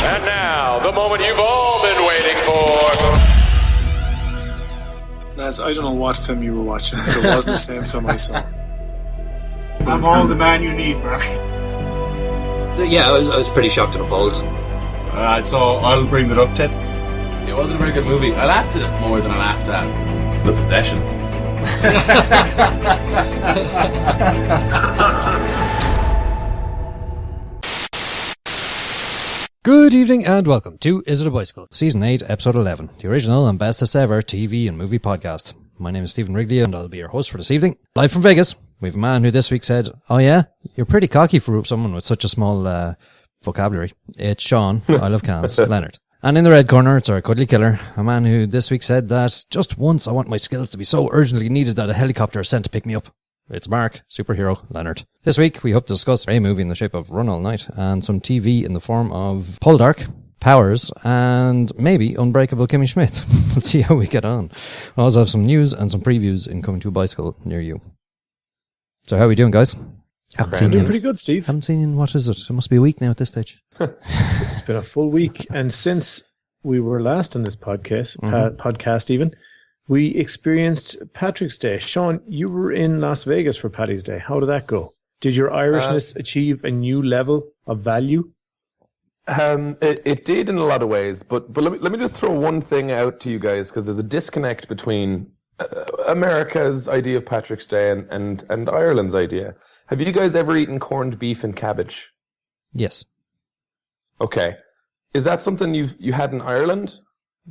And now, the moment you've all been waiting for. Lads, I don't know what film you were watching, but it wasn't the same film I saw. I'm all the man you need, Mark. Yeah, I was pretty shocked and appalled. So I'll bring it up, Ted. It wasn't a very good movie. I laughed at it more than I laughed at The Possession. Good evening and welcome to Is It a Bicycle, Season 8, Episode 11, the original and bestest ever TV and movie podcast. My name is Stephen Wrigley and I'll be your host for this evening. Live from Vegas, we have a man who this week said, "Oh yeah, you're pretty cocky for someone with such a small vocabulary." It's Shaun, I love cans, Leonard. And in the red corner, it's our cuddly killer, a man who this week said that just once I want my skills to be so urgently needed that a helicopter is sent to pick me up. It's Mark, superhero Leonard. This week, we hope to discuss a movie in the shape of RunAllNight and some TV in the form of Poldark, Powers, and maybe Unbreakable Kimmy Schmidt. We'll see how we get on. We'll also have some news and some previews in Coming to a Bicycle near you. So how are we doing, guys? Doing pretty good, Steve. Haven't seen, what is it? It must be a week now at this stage. It's been a full week, and since we were last on this podcast even, we experienced Patrick's Day. Shaun, you were in Las Vegas for Paddy's Day. How did that go? Did your Irishness achieve a new level of value? It did in a lot of ways, but let me just throw one thing out to you guys, because there's a disconnect between America's idea of Patrick's Day and Ireland's idea. Have you guys ever eaten corned beef and cabbage? Yes. Okay. Is that something you had in Ireland?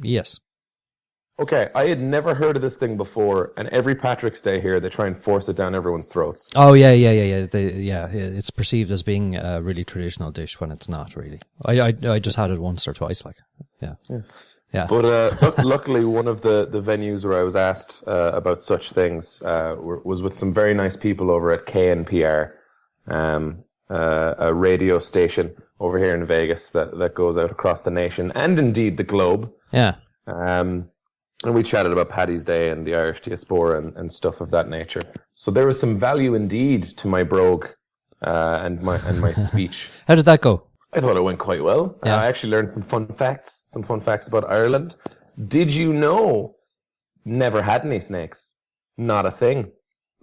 Yes. Okay, I had never heard of this thing before, and every Patrick's Day here, they try and force it down everyone's throats. Oh, yeah. It's perceived as being a really traditional dish when it's not, really. I just had it once or twice, like, yeah. But luckily, one of the venues where I was asked about such things was with some very nice people over at KNPR, a radio station over here in Vegas that goes out across the nation, and indeed the globe. Yeah. And we chatted about Paddy's Day and the Irish diaspora and stuff of that nature. So there was some value indeed to my brogue and my speech. How did that go? I thought it went quite well. Yeah. I actually learned some fun facts about Ireland. Did you know never had any snakes? Not a thing.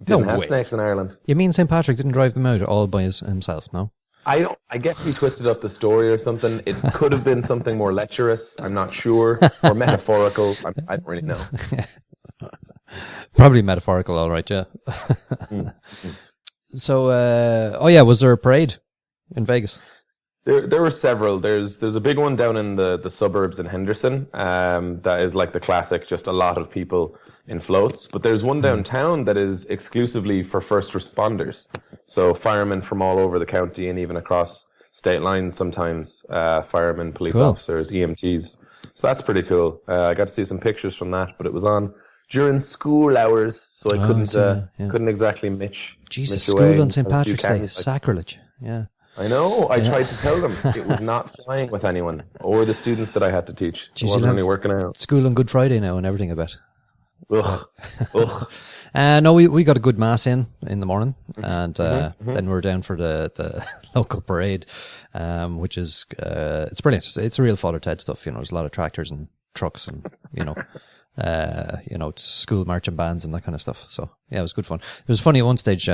Didn't have snakes in Ireland. You mean St. Patrick didn't drive them out all by himself, no? I guess we twisted up the story or something. It could have been something more lecherous. I'm not sure. Or metaphorical. I don't really know. Probably metaphorical, all right, yeah. So, was there a parade in Vegas? There were several. There's a big one down in the suburbs in Henderson. That is like the classic, just a lot of people in floats. But there's one downtown that is exclusively for first responders. So firemen from all over the county and even across state lines sometimes, firemen, police officers, EMTs. So that's pretty cool. I got to see some pictures from that, but it was on during school hours, so I couldn't exactly mitch. Jesus, school on St. Patrick's Day, sacrilege. Yeah. I know. I tried to tell them it was not flying with anyone or the students that I had to teach. It wasn't really working out. School on Good Friday now and everything, I bet. Ugh. No, we got a good mass in the morning, and then we're down for the local parade, which is it's brilliant. It's real Father Ted stuff, There's a lot of tractors and trucks and school marching bands and that kind of stuff. So yeah, it was good fun. It was funny at one stage.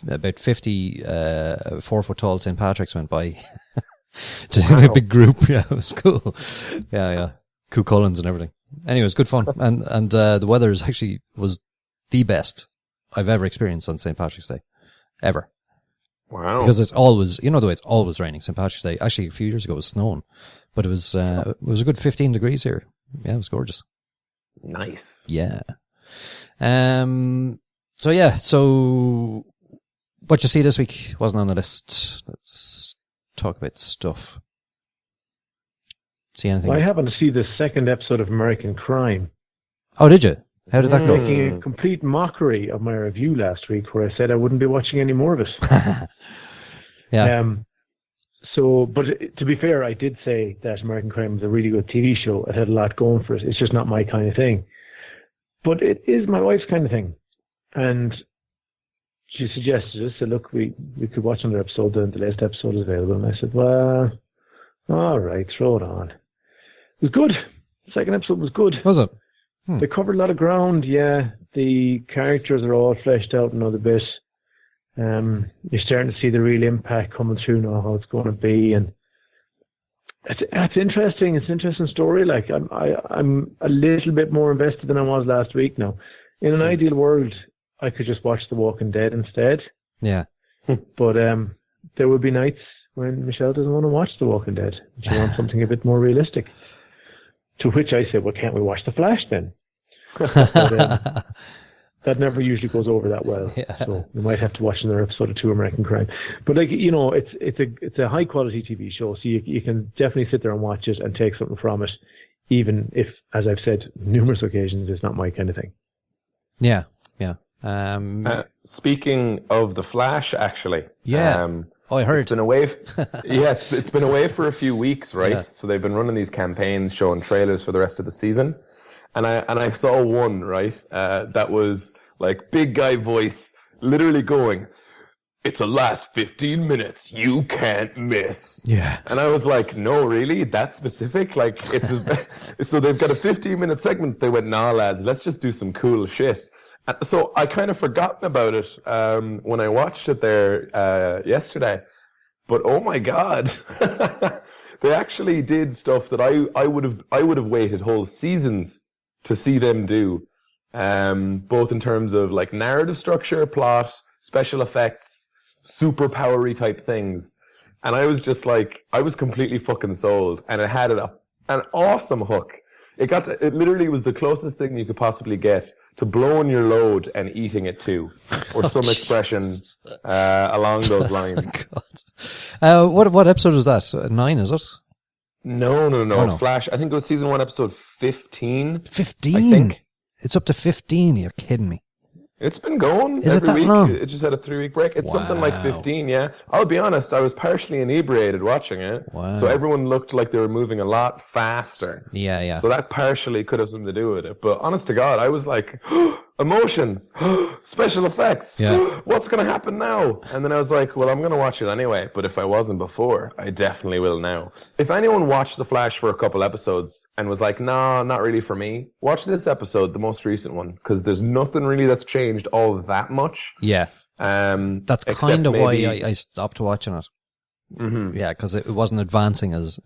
About 50 4-foot tall St. Patrick's went by to a big group. Yeah, it was cool. Yeah. Coo Collins and everything. Anyway, it was good fun. And the weather was the best I've ever experienced on St. Patrick's Day. Ever. Wow. Because it's always, the way it's always raining St. Patrick's Day. Actually, a few years ago it was snowing. But it was a good 15 degrees here. Yeah, it was gorgeous. Nice. Yeah. So what you see this week wasn't on the list. Let's talk about stuff. See anything? Well, I happened to see the second episode of American Crime. Oh, did you? How did that go? Making a complete mockery of my review last week where I said I wouldn't be watching any more of it. Yeah. But to be fair, I did say that American Crime was a really good TV show. It had a lot going for it. It's just not my kind of thing. But it is my wife's kind of thing. And she suggested it. Said, look, we could watch another episode. The latest episode is available. And I said, well, All right, throw it on. It was good. The second episode was good. Was it? They covered a lot of ground, yeah. The characters are all fleshed out another bit. You're starting to see the real impact coming through now, how it's going to be, and it's interesting. It's an interesting story. Like I'm a little bit more invested than I was last week now. In an ideal world, I could just watch The Walking Dead instead. Yeah. But there will be nights when Michelle doesn't want to watch The Walking Dead. She wants something a bit more realistic. To which I say, well, can't we watch The Flash then? But, that never usually goes over that well. Yeah. So we might have to watch another episode or two of American Crime. But it's a high quality TV show, so you can definitely sit there and watch it and take something from it, even if, as I've said numerous occasions, it's not my kind of thing. Yeah. Speaking of The Flash, actually. Yeah. I heard. It's been away. It's been away for a few weeks, right? Yeah. So they've been running these campaigns, showing trailers for the rest of the season. And I saw one, right, that was like big guy voice literally going, "It's a last 15 minutes. You can't miss." Yeah. And I was like, no, really? That specific? Like, so they've got a 15-minute segment. They went, nah, lads, let's just do some cool shit. So I kind of forgotten about it when I watched it there yesterday. But oh my God. They actually did stuff that I would have waited whole seasons to see them do, both in terms of like narrative structure, plot, special effects, superpowery type things. And I was just like, I was completely fucking sold, and it had an awesome hook. It literally was the closest thing you could possibly get to blowing your load and eating it too, or some expression along those lines. Oh, what episode was that? 9, is it? No. Oh, no. Flash. I think it was season 1, episode 15. 15? I think. It's up to 15. You're kidding me. It's been going Is every it that week. long? It just had a 3-week break. It's something like Wow. 15, yeah. I'll be honest, I was partially inebriated watching it. Wow. So everyone looked like they were moving a lot faster. Yeah. So that partially could have something to do with it. But honest to God, I was like, emotions, special effects, Yeah. what's going to happen now? And then I was like, well, I'm going to watch it anyway. But if I wasn't before, I definitely will now. If anyone watched The Flash for a couple episodes and was like, nah, not really for me, watch this episode, the most recent one, because there's nothing really that's changed all that much. Yeah. That's kind of why I stopped watching it. Mm-hmm. Yeah, because it wasn't advancing as,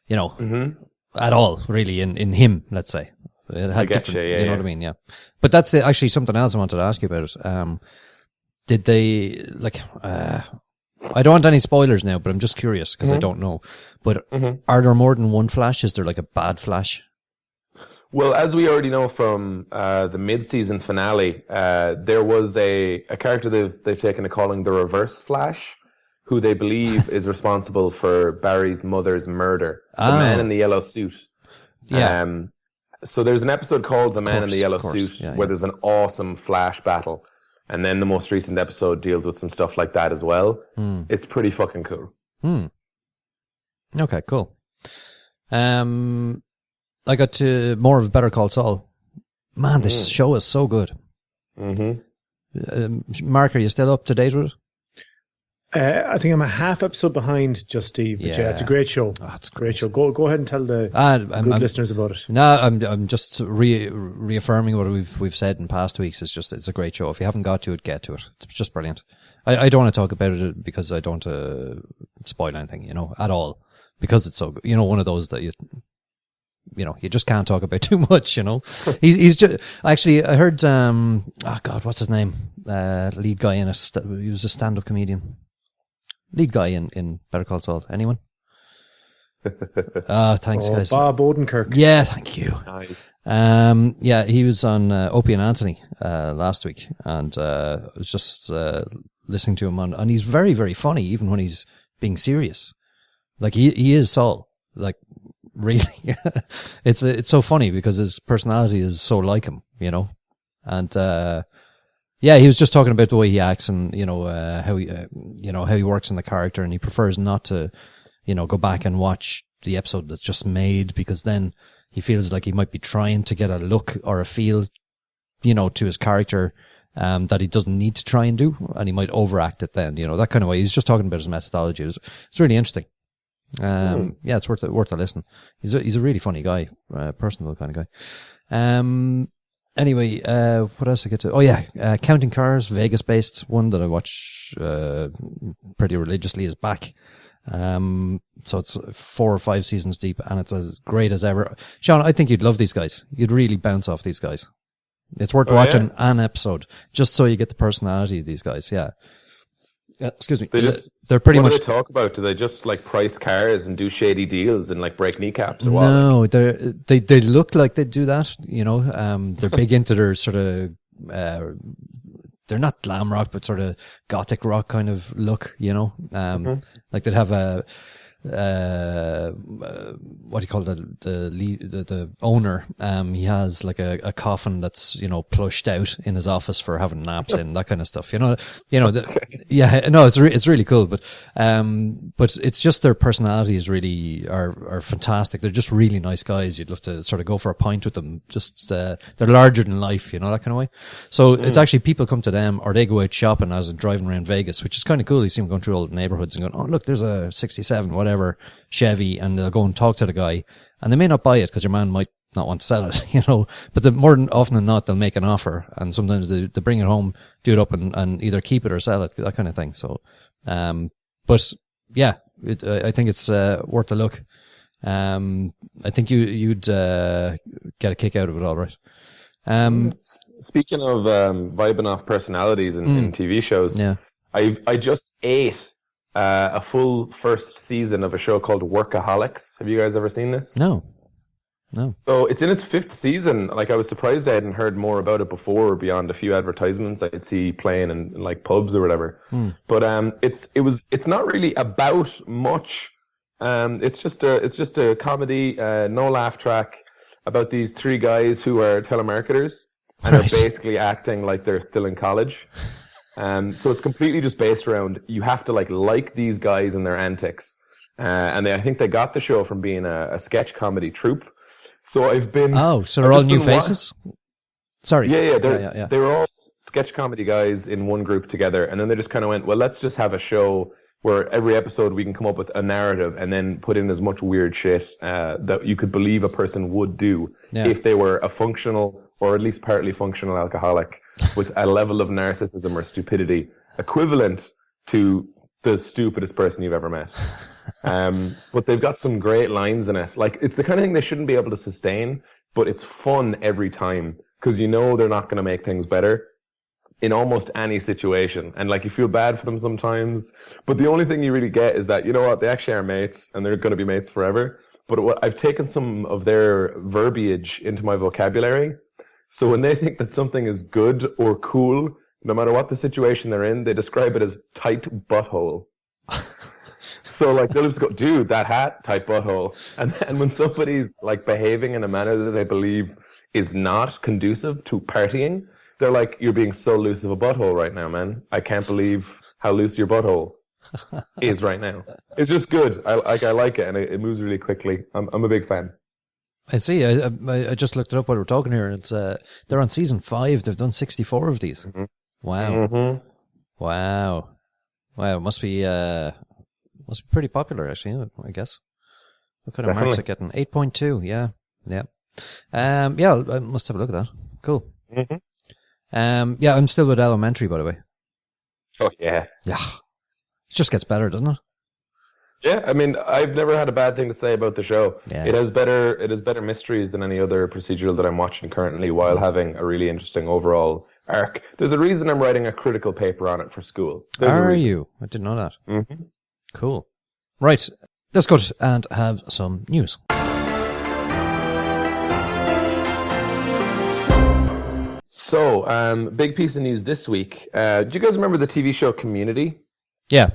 at all, really, in him, let's say. It had different, you know what I mean? Yeah. But that's actually something else I wanted to ask you about. Did they, I don't want any spoilers now, but I'm just curious because I don't know. But are there more than one Flash? Is there like a bad Flash? Well, as we already know from the mid-season finale, there was a character they've taken to calling the Reverse Flash, who they believe is responsible for Barry's mother's murder. The man in the yellow suit. Yeah. So there's an episode called The Man in the Yellow Suit, where there's an awesome Flash battle. And then the most recent episode deals with some stuff like that as well. It's pretty fucking cool. Okay, cool. I got to more of Better Call Saul. Man, this show is so good. Mark, are you still up to date with it? I think I'm a half episode behind, just Steve. But yeah, it's a great show. Oh, it's great show. Go ahead and tell the listeners about it. No, I'm just reaffirming what we've said in past weeks. It's a great show. If you haven't got to it, get to it. It's just brilliant. I don't want to talk about it because I don't want to spoil anything, at all. Because it's so good. One of those that you just can't talk about too much, He's just, actually, I heard, what's his name? Lead guy in it. He was a stand-up comedian. Lead guy in Better Call Saul. Anyone? Thanks, guys. Bob Odenkirk. Yeah, thank you. Nice. He was on Opie and Anthony last week, and I was just listening to him and he's very, very funny, even when he's being serious. Like he is Saul. Like really, it's so funny because his personality is so like him, and. He was just talking about the way he acts and, how he works in the character, and he prefers not to, go back and watch the episode that's just made, because then he feels like he might be trying to get a look or a feel, to his character, that he doesn't need to try and do, and he might overact it then, that kind of way. He's just talking about his methodology. It's really interesting. Yeah, it's worth a listen. He's a really funny guy, personable kind of guy. Anyway, what else I get to? Oh yeah, Counting Cars, Vegas-based one that I watch pretty religiously is back. So it's 4 or 5 seasons deep, and it's as great as ever. Shaun, I think you'd love these guys. You'd really bounce off these guys. It's worth watching an episode just so you get the personality of these guys. Yeah. Excuse me. They're pretty much. What do they talk about? Do they just like price cars and do shady deals and like break kneecaps or what? No, they look like they do that. You know, they're big into their sort of. They're not glam rock, but sort of gothic rock kind of look. You know, like they'd have a. What do you call the owner? He has like a coffin that's, you know, plushed out in his office for having naps in, that kind of stuff. Yeah, no, it's really cool, but it's just their personalities really are fantastic. They're just really nice guys. You'd love to sort of go for a pint with them. Just, they're larger than life, you know, that kind of way. So it's actually people come to them or they go out shopping as in driving around Vegas, which is kind of cool. You see them going through all the neighborhoods and going, oh, look, there's a 67, whatever, Chevy, and they'll go and talk to the guy, and they may not buy it because your man might not want to sell it, you know, but more than often than not, they'll make an offer, and sometimes they bring it home, do it up, and either keep it or sell it, that kind of thing. So, but yeah, I think it's worth a look. I think you'd get a kick out of it, all right. Speaking of vibing off personalities in TV shows, yeah, I just ate a full first season of a show called Workaholics. Have you guys ever seen this? No. So it's in its 5th season. Like, I was surprised I hadn't heard more about it before beyond a few advertisements I'd see playing in like pubs or whatever. But it's not really about much. It's just a comedy, no laugh track about these 3 guys who are telemarketers and are basically acting like they're still in college. So it's completely just based around, you have to like these guys and their antics. And I think they got the show from being a sketch comedy troupe. So I've been... Oh, so they're all new faces? Sorry. Yeah. They were all sketch comedy guys in one group together. And then they just kind of went, well, let's just have a show where every episode we can come up with a narrative and then put in as much weird shit that you could believe a person would do if they were a functional or at least partly functional alcoholic with a level of narcissism or stupidity equivalent to the stupidest person you've ever met. But they've got some great lines in it. Like, it's the kind of thing they shouldn't be able to sustain, but it's fun every time because you know they're not going to make things better in almost any situation. And like, you feel bad for them sometimes, but the only thing you really get is that, you know what, they actually are mates and they're going to be mates forever. But I've taken some of their verbiage into my vocabulary. So when they think that something is good or cool, no matter what the situation they're in, they describe it as tight butthole. So like, they'll just go, dude, that hat, tight butthole. And when somebody's like behaving in a manner that they believe is not conducive to partying, they're like, you're being so loose of a butthole right now, man. I can't believe how loose your butthole is right now. It's just good. I like it, and it moves really quickly. I'm a big fan. I see. I just looked it up while we're talking here. It's they're on season 5. They've done 64 of these. Mm-hmm. Wow. Mm-hmm. Wow. It must be pretty popular, actually, I guess. What kind of marks are getting? 8.2. Yeah. I must have a look at that. Cool. Mm-hmm. Yeah, I'm still with Elementary, by the way. Oh yeah. Yeah. It just gets better, doesn't it? Yeah, I mean, I've never had a bad thing to say about the show. Yeah. It has better mysteries than any other procedural that I'm watching currently, while having a really interesting overall arc. There's a reason I'm writing a critical paper on it for school. Are you? I didn't know that. Mm-hmm. Cool. Right, let's go and have some news. So, big piece of news this week. Do you guys remember the TV show Community? Yeah.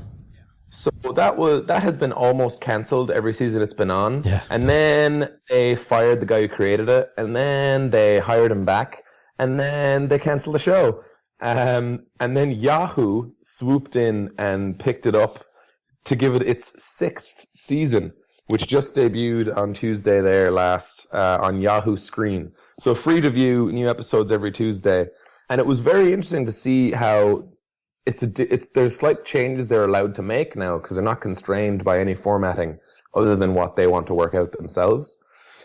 So that has been almost cancelled every season it's been on. Yeah. And then they fired the guy who created it, and then they hired him back, and then they cancelled the show. And then Yahoo swooped in and picked it up to give it its 6th season, which just debuted on Tuesday there last on Yahoo Screen. So free to view, new episodes every Tuesday. And it was very interesting to see how there's slight changes they're allowed to make now because they're not constrained by any formatting. other than what they want to work out themselves.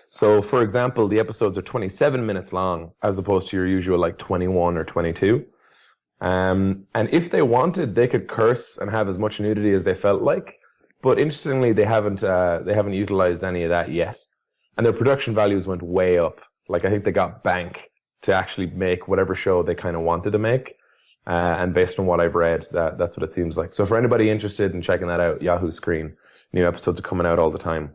So, for example, the episodes are 27 minutes long as opposed to your usual like 21 or 22. And if they wanted, they could curse and have as much nudity as they felt like. But interestingly, they haven't utilized any of that yet. And their production values went way up. Like, I think they got bank to actually make whatever show they kind of wanted to make. And based on what I've read, that's what it seems like. So for anybody interested in checking that out, Yahoo Screen, new episodes are coming out all the time.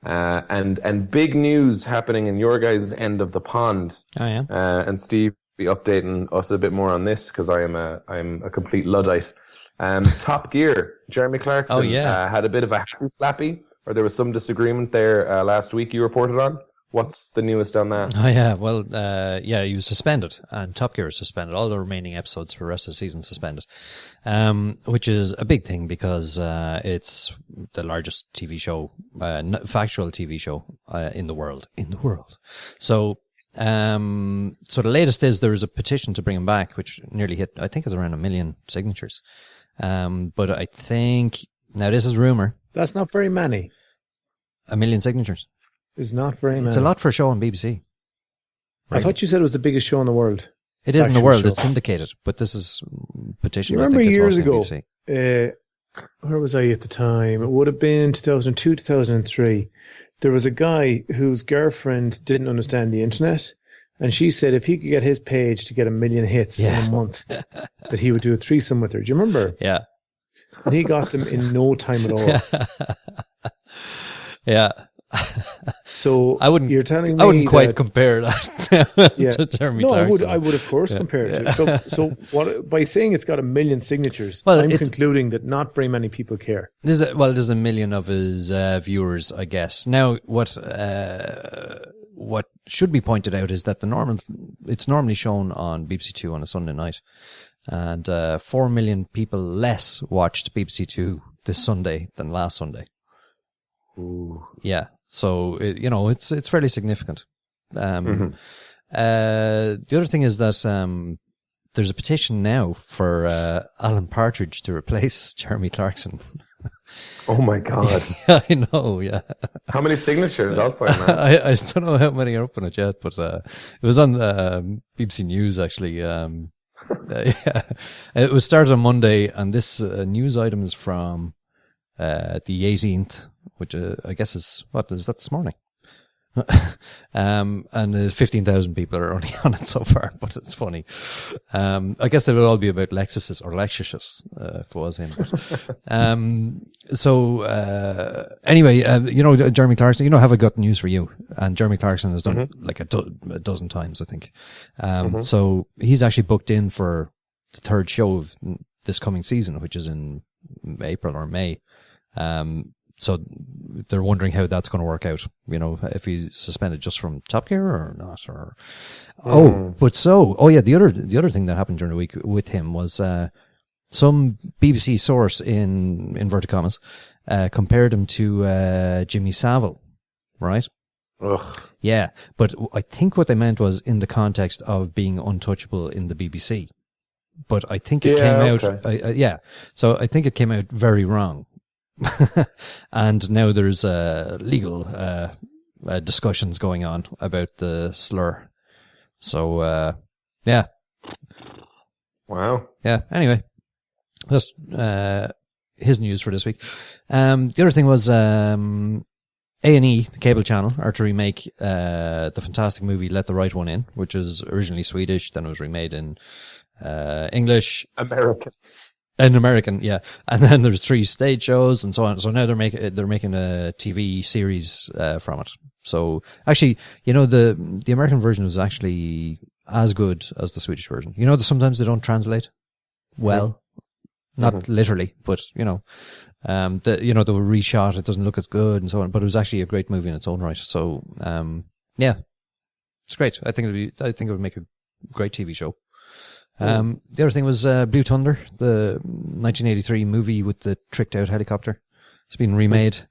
And big news happening in your guys' end of the pond. Oh yeah. And Steve will be updating us a bit more on this because I'm a complete Luddite. Top Gear, Jeremy Clarkson had a bit of a happy slappy, or there was some disagreement there last week you reported on. What's the newest on that? Oh yeah, well, he was suspended, and Top Gear is suspended. All the remaining episodes for the rest of the season suspended, which is a big thing because it's the largest TV show, factual TV show in the world. So, so the latest is there was a petition to bring him back, which nearly hit, I think it's around 1 million signatures. But I think, now this is rumor. That's not very many. 1 million signatures. It's not very many. It's a lot for a show on BBC. I thought you said it was the biggest show in the world. It is in the world. Show. It's syndicated, but this is petition. You remember I think, years ago, BBC. where was I at the time? It would have been 2002, 2003. There was a guy whose girlfriend didn't understand the internet, and she said if he could get his page to get 1 million hits in a month, that he would do a threesome with her. Do you remember? Yeah. And he got them in no time at all. Yeah. So you're telling me I wouldn't quite compare that to Jeremy Clarkson. I would of course compare it to. So what, by saying it's got 1 million signatures, I'm concluding that not very many people care. There's 1 million of his viewers, I guess. Now, what should be pointed out is that it's normally shown on BBC Two on a Sunday night, and 4 million people less watched BBC Two this Sunday than last Sunday. Ooh. Yeah. So, it's fairly significant. The other thing is that, there's a petition now for, Alan Partridge to replace Jeremy Clarkson. Oh my God. Yeah, I know, yeah. How many signatures? I'll sign that. I don't know how many are up on it yet, but, it was on, BBC News actually. Yeah. It was started on Monday, and this, news item is from, the 18th, which I guess is this morning? And 15,000 people are only on it so far, but it's funny. I guess it would all be about Lexuses or Lexuses, if it was him. Anyway, Jeremy Clarkson, have I got news for you? And Jeremy Clarkson has done it like a dozen times, I think. So he's actually booked in for the third show of this coming season, which is in April or May. So they're wondering how that's going to work out, if he's suspended just from Top Gear or not, or, the other thing that happened during the week with him was, some BBC source in inverted commas, compared him to, Jimmy Savile, right? Ugh. Yeah. But I think what they meant was in the context of being untouchable in the BBC. But I think it came out, so I think it came out very wrong. And now there's legal discussions going on about the slur. So yeah. Wow. Yeah. Anyway, just his news for this week. The other thing was A&E, the cable channel, are to remake the fantastic movie Let the Right One In, which is originally Swedish, then it was remade in English, American, yeah. And then there's 3 stage shows and so on. So now they're making a TV series from it. So actually, the American version was actually as good as the Swedish version. That sometimes they don't translate well, not literally, but they were reshot. It doesn't look as good and so on. But it was actually a great movie in its own right. So yeah, it's great. I think it would make a great TV show. The other thing was Blue Thunder, the 1983 movie with the tricked out helicopter. It's been remade.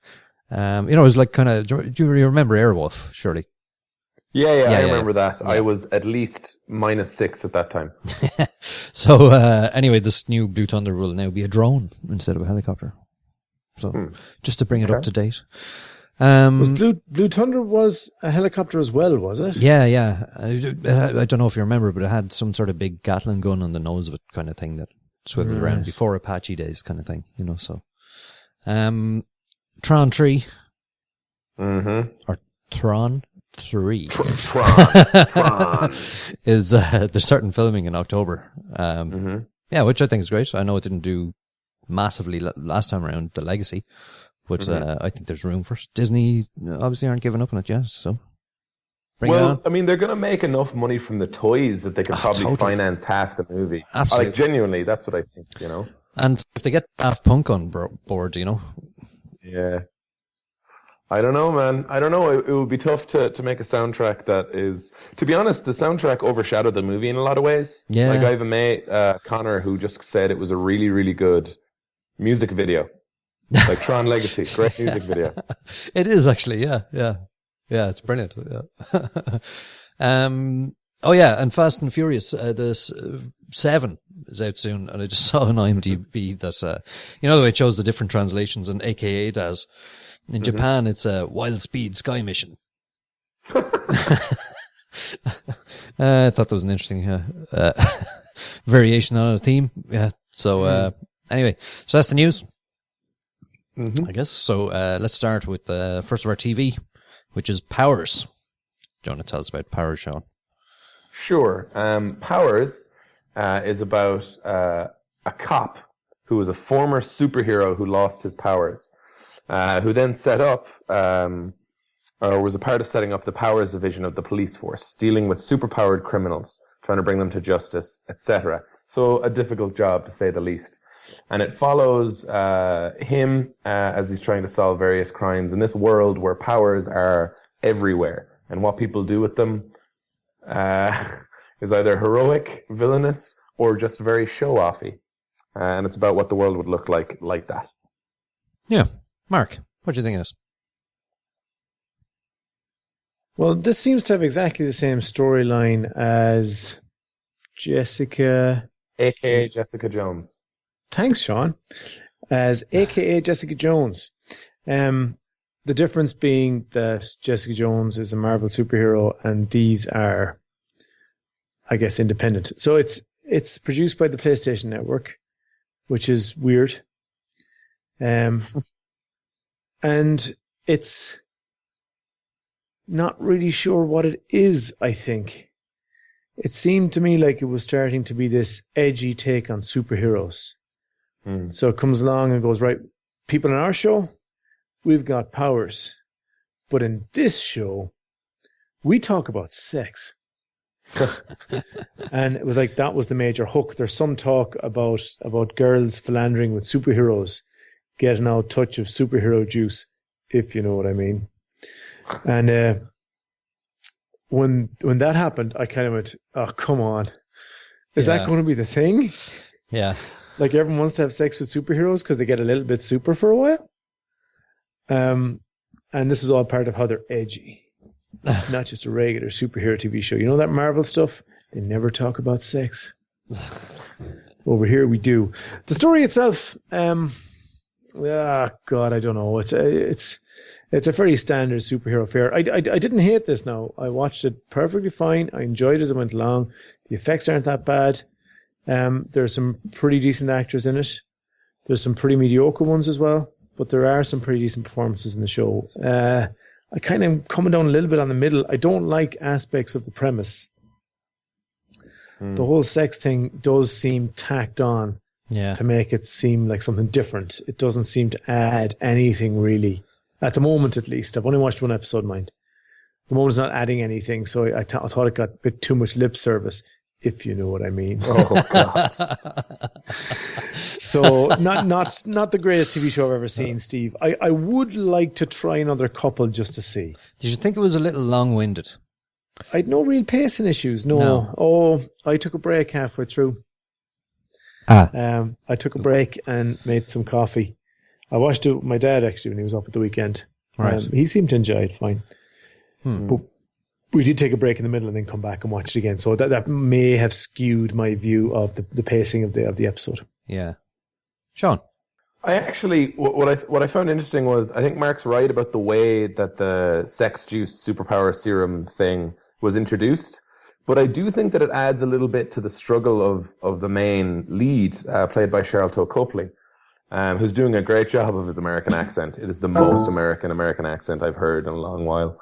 It was like kind of, do you remember Airwolf, surely? Yeah, I remember that. Yeah. I was at least -6 at that time. So, anyway, this new Blue Thunder will now be a drone instead of a helicopter. So just to bring it up to date. Was Blue Thunder was a helicopter as well, was it? Yeah. I don't know if you remember, but it had some sort of big Gatling gun on the nose of it kind of thing that swiveled around before Apache days kind of thing, so. Tron 3. Mm-hmm. Or Tron 3. Tron. Is, they're starting filming in October. Yeah, which I think is great. I know it didn't do massively last time around, The Legacy. But I think there's room for it. Disney obviously aren't giving up on it yet, so bring it on. I mean, they're going to make enough money from the toys that they could probably finance half the movie. Absolutely. Like, genuinely, that's what I think, And if they get Daft Punk on board, Yeah. I don't know, man. I don't know. It would be tough to make a soundtrack that is... To be honest, the soundtrack overshadowed the movie in a lot of ways. Yeah. Like, I have a mate, Connor, who just said it was a really, really good music video. Like Tron Legacy, great music video. It is actually, yeah, it's brilliant. Yeah. Oh yeah, and Fast and Furious, this 7 is out soon, and I just saw on IMDb that the way it shows the different translations, and AKA as in Japan it's a Wild Speed Sky Mission. I thought that was an interesting variation on a theme. Yeah. So anyway, so that's the news. I guess. So let's start with the first of our TV, which is Powers. Do you want to tell us about Powers, Shaun? Sure. Powers is about a cop who was a former superhero who lost his powers, who then set up, or was a part of setting up the Powers division of the police force, dealing with superpowered criminals, trying to bring them to justice, etc. So a difficult job, to say the least. And it follows him as he's trying to solve various crimes in this world where powers are everywhere. And what people do with them is either heroic, villainous, or just very show-offy. And it's about what the world would look like that. Yeah. Mark, what do you think of this? Well, this seems to have exactly the same storyline as Jessica... A.K.A. Jessica Jones. Thanks, Shaun. As AKA Jessica Jones. The difference being that Jessica Jones is a Marvel superhero and these are, I guess, independent. So it's produced by the PlayStation Network, which is weird. And it's not really sure what it is, I think. It seemed to me like it was starting to be this edgy take on superheroes. So it comes along and goes, right, people in our show, we've got powers. But in this show, we talk about sex. And it was like, that was the major hook. There's some talk about girls philandering with superheroes, getting out touch of superhero juice, if you know what I mean. And when that happened, I kind of went, oh, come on. Is that going to be the thing? Yeah. Like everyone wants to have sex with superheroes because they get a little bit super for a while. And this is all part of how they're edgy. Not just a regular superhero TV show. You know that Marvel stuff? They never talk about sex. Over here we do. The story itself, God, I don't know. It's a very standard superhero fare. I didn't hate this now. I watched it perfectly fine. I enjoyed it as it went along. The effects aren't that bad. There's some pretty decent actors in it. There's some pretty mediocre ones as well, but there are some pretty decent performances in the show. I kind of am coming down a little bit on the middle. I don't like aspects of the premise. The whole sex thing does seem tacked on to make it seem like something different. It doesn't seem to add anything really. At the moment, at least. I've only watched one episode, mind. The moment's not adding anything, so I thought it got a bit too much lip service, if you know what I mean. Oh, God. So, not the greatest TV show I've ever seen, Steve. I would like to try another couple just to see. Did you think it was a little long-winded? I had no real pacing issues, no. Oh, I took a break halfway through. I took a break and made some coffee. I watched it with my dad, actually, when he was up at the weekend. Right. He seemed to enjoy it fine. But we did take a break in the middle and then come back and watch it again. So that may have skewed my view of the pacing of the episode. Yeah. Shaun? I actually, what I found interesting was, I think Mark's right about the way that the sex juice superpower serum thing was introduced, but I do think that it adds a little bit to the struggle of the main lead, played by Charlton Copley, who's doing a great job of his American accent. It is the most American accent I've heard in a long while.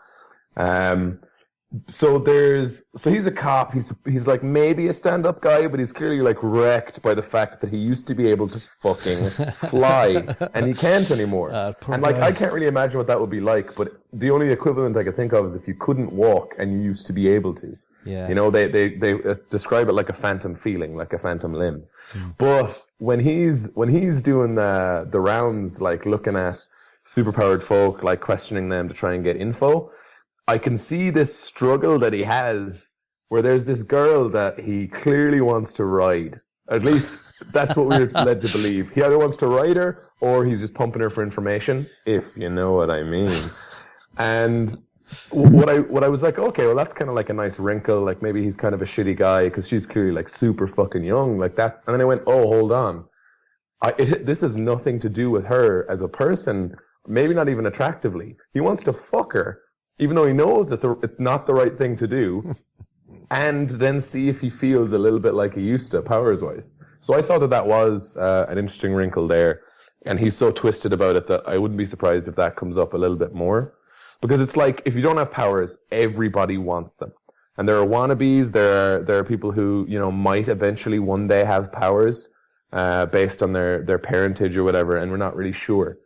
So he's a cop. He's like maybe a stand-up guy, but he's clearly like wrecked by the fact that he used to be able to fucking fly and he can't anymore. And like I can't really imagine what that would be like, but the only equivalent I could think of is if you couldn't walk and you used to be able to. Yeah. You know, they describe it like a phantom feeling, like a phantom limb. But when he's doing the rounds, like looking at superpowered folk, like questioning them to try and get info, I can see this struggle that he has where there's this girl that he clearly wants to ride. At least that's what we were led to believe. He either wants to ride her or he's just pumping her for information, if you know what I mean. And what I was like, okay, well that's kind of like a nice wrinkle. Like maybe he's kind of a shitty guy because she's clearly like super fucking young. Like and then I went, oh, hold on. This has nothing to do with her as a person. Maybe not even attractively. He wants to fuck her, even though he knows it's not the right thing to do, and then see if he feels a little bit like he used to, powers-wise. So I thought that was an interesting wrinkle there, and he's so twisted about it that I wouldn't be surprised if that comes up a little bit more. Because it's like, if you don't have powers, everybody wants them. And there are wannabes, there are people who, you know, might eventually one day have powers, based on their parentage or whatever, and we're not really sure.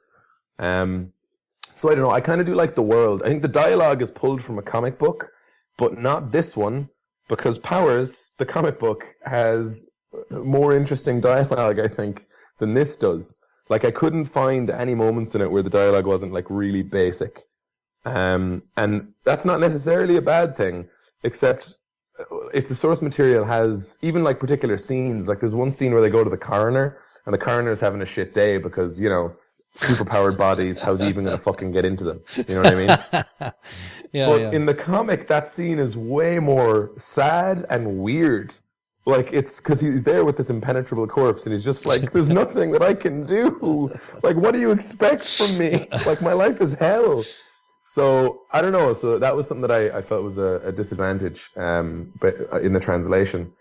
So I don't know, I kind of do like the world. I think the dialogue is pulled from a comic book, but not this one, because Powers, the comic book, has more interesting dialogue, I think, than this does. Like, I couldn't find any moments in it where the dialogue wasn't, like, really basic. And that's not necessarily a bad thing, except if the source material has, even, like, particular scenes, like, there's one scene where they go to the coroner, and the coroner's having a shit day because, you know, superpowered bodies, how's he even going to fucking get into them? You know what I mean? But in the comic, that scene is way more sad and weird. Like, it's because he's there with this impenetrable corpse and he's just like, there's nothing that I can do. Like, what do you expect from me? Like, my life is hell. So, I don't know. So that was something that I felt was a disadvantage, but in the translation.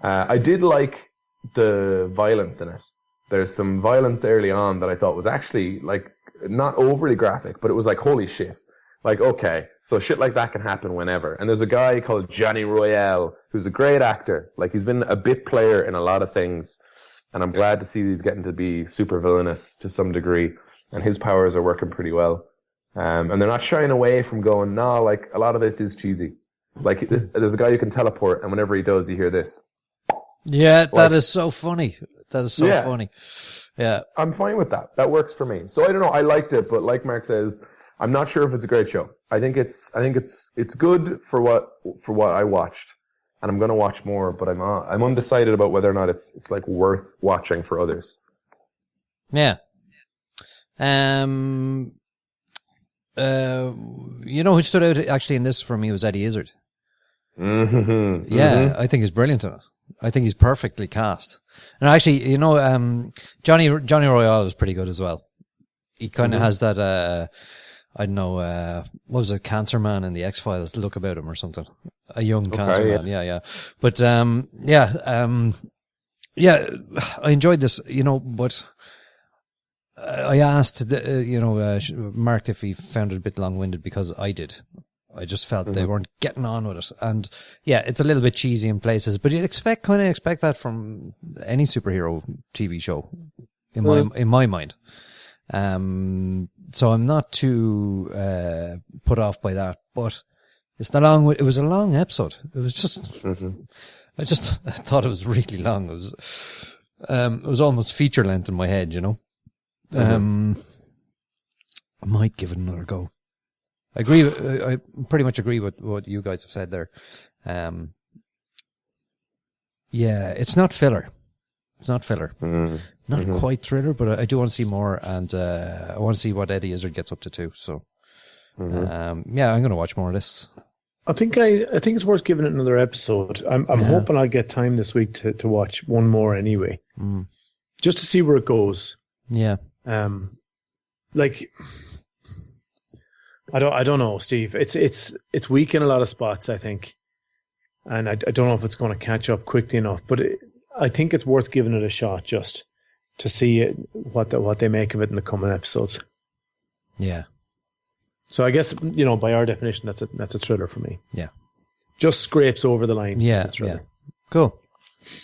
I did like the violence in it. There's some violence early on that I thought was actually, like, not overly graphic, but it was like, holy shit. Like, okay, so shit like that can happen whenever. And there's a guy called Johnny Royale, who's a great actor. Like, he's been a bit player in a lot of things. And I'm glad to see he's getting to be super villainous to some degree. And his powers are working pretty well. And they're not shying away from going, nah, like, a lot of this is cheesy. Like, there's a guy who can teleport, and whenever he does, you hear this. Yeah, that is so funny. That is so funny. Yeah. I'm fine with that. That works for me. So I don't know. I liked it, but like Mark says, I'm not sure if it's a great show. I think it's good for what I watched, and I'm going to watch more, but I'm undecided about whether or not it's like worth watching for others. Yeah. You know who stood out actually in this for me was Eddie Izzard. Mm-hmm. Yeah, Mm-hmm. I think he's brilliant in it. I think he's perfectly cast. And actually, you know, Johnny Royale was pretty good as well. He kind of has that, I don't know, what was it, Cancer Man in the X-Files look about him or something. A young cancer man, yeah. But, I enjoyed this, you know, but I asked, Mark if he found it a bit long-winded because I did. I just felt they weren't getting on with it. And yeah, it's a little bit cheesy in places, but you'd expect that from any superhero TV show in my mind. So I'm not too, put off by that, but it was a long episode. It was just, I thought it was really long. It was almost feature length in my head, you know? I might give it another go. I pretty much agree with what you guys have said there. It's not filler. It's not filler. Not quite thriller, but I do want to see more, and I want to see what Eddie Izzard gets up to too. So, I'm going to watch more of this. I think it's worth giving it another episode. I'm hoping I'll get time this week to watch one more anyway, just to see where it goes. Yeah. Like, I don't know, Steve. It's weak in a lot of spots, I think, and I don't know if it's going to catch up quickly enough. But I think it's worth giving it a shot just to see what they make of it in the coming episodes. Yeah. So I guess, by our definition, that's a thriller for me. Yeah. Just scrapes over the line. Yeah. As a thriller. Yeah. Cool.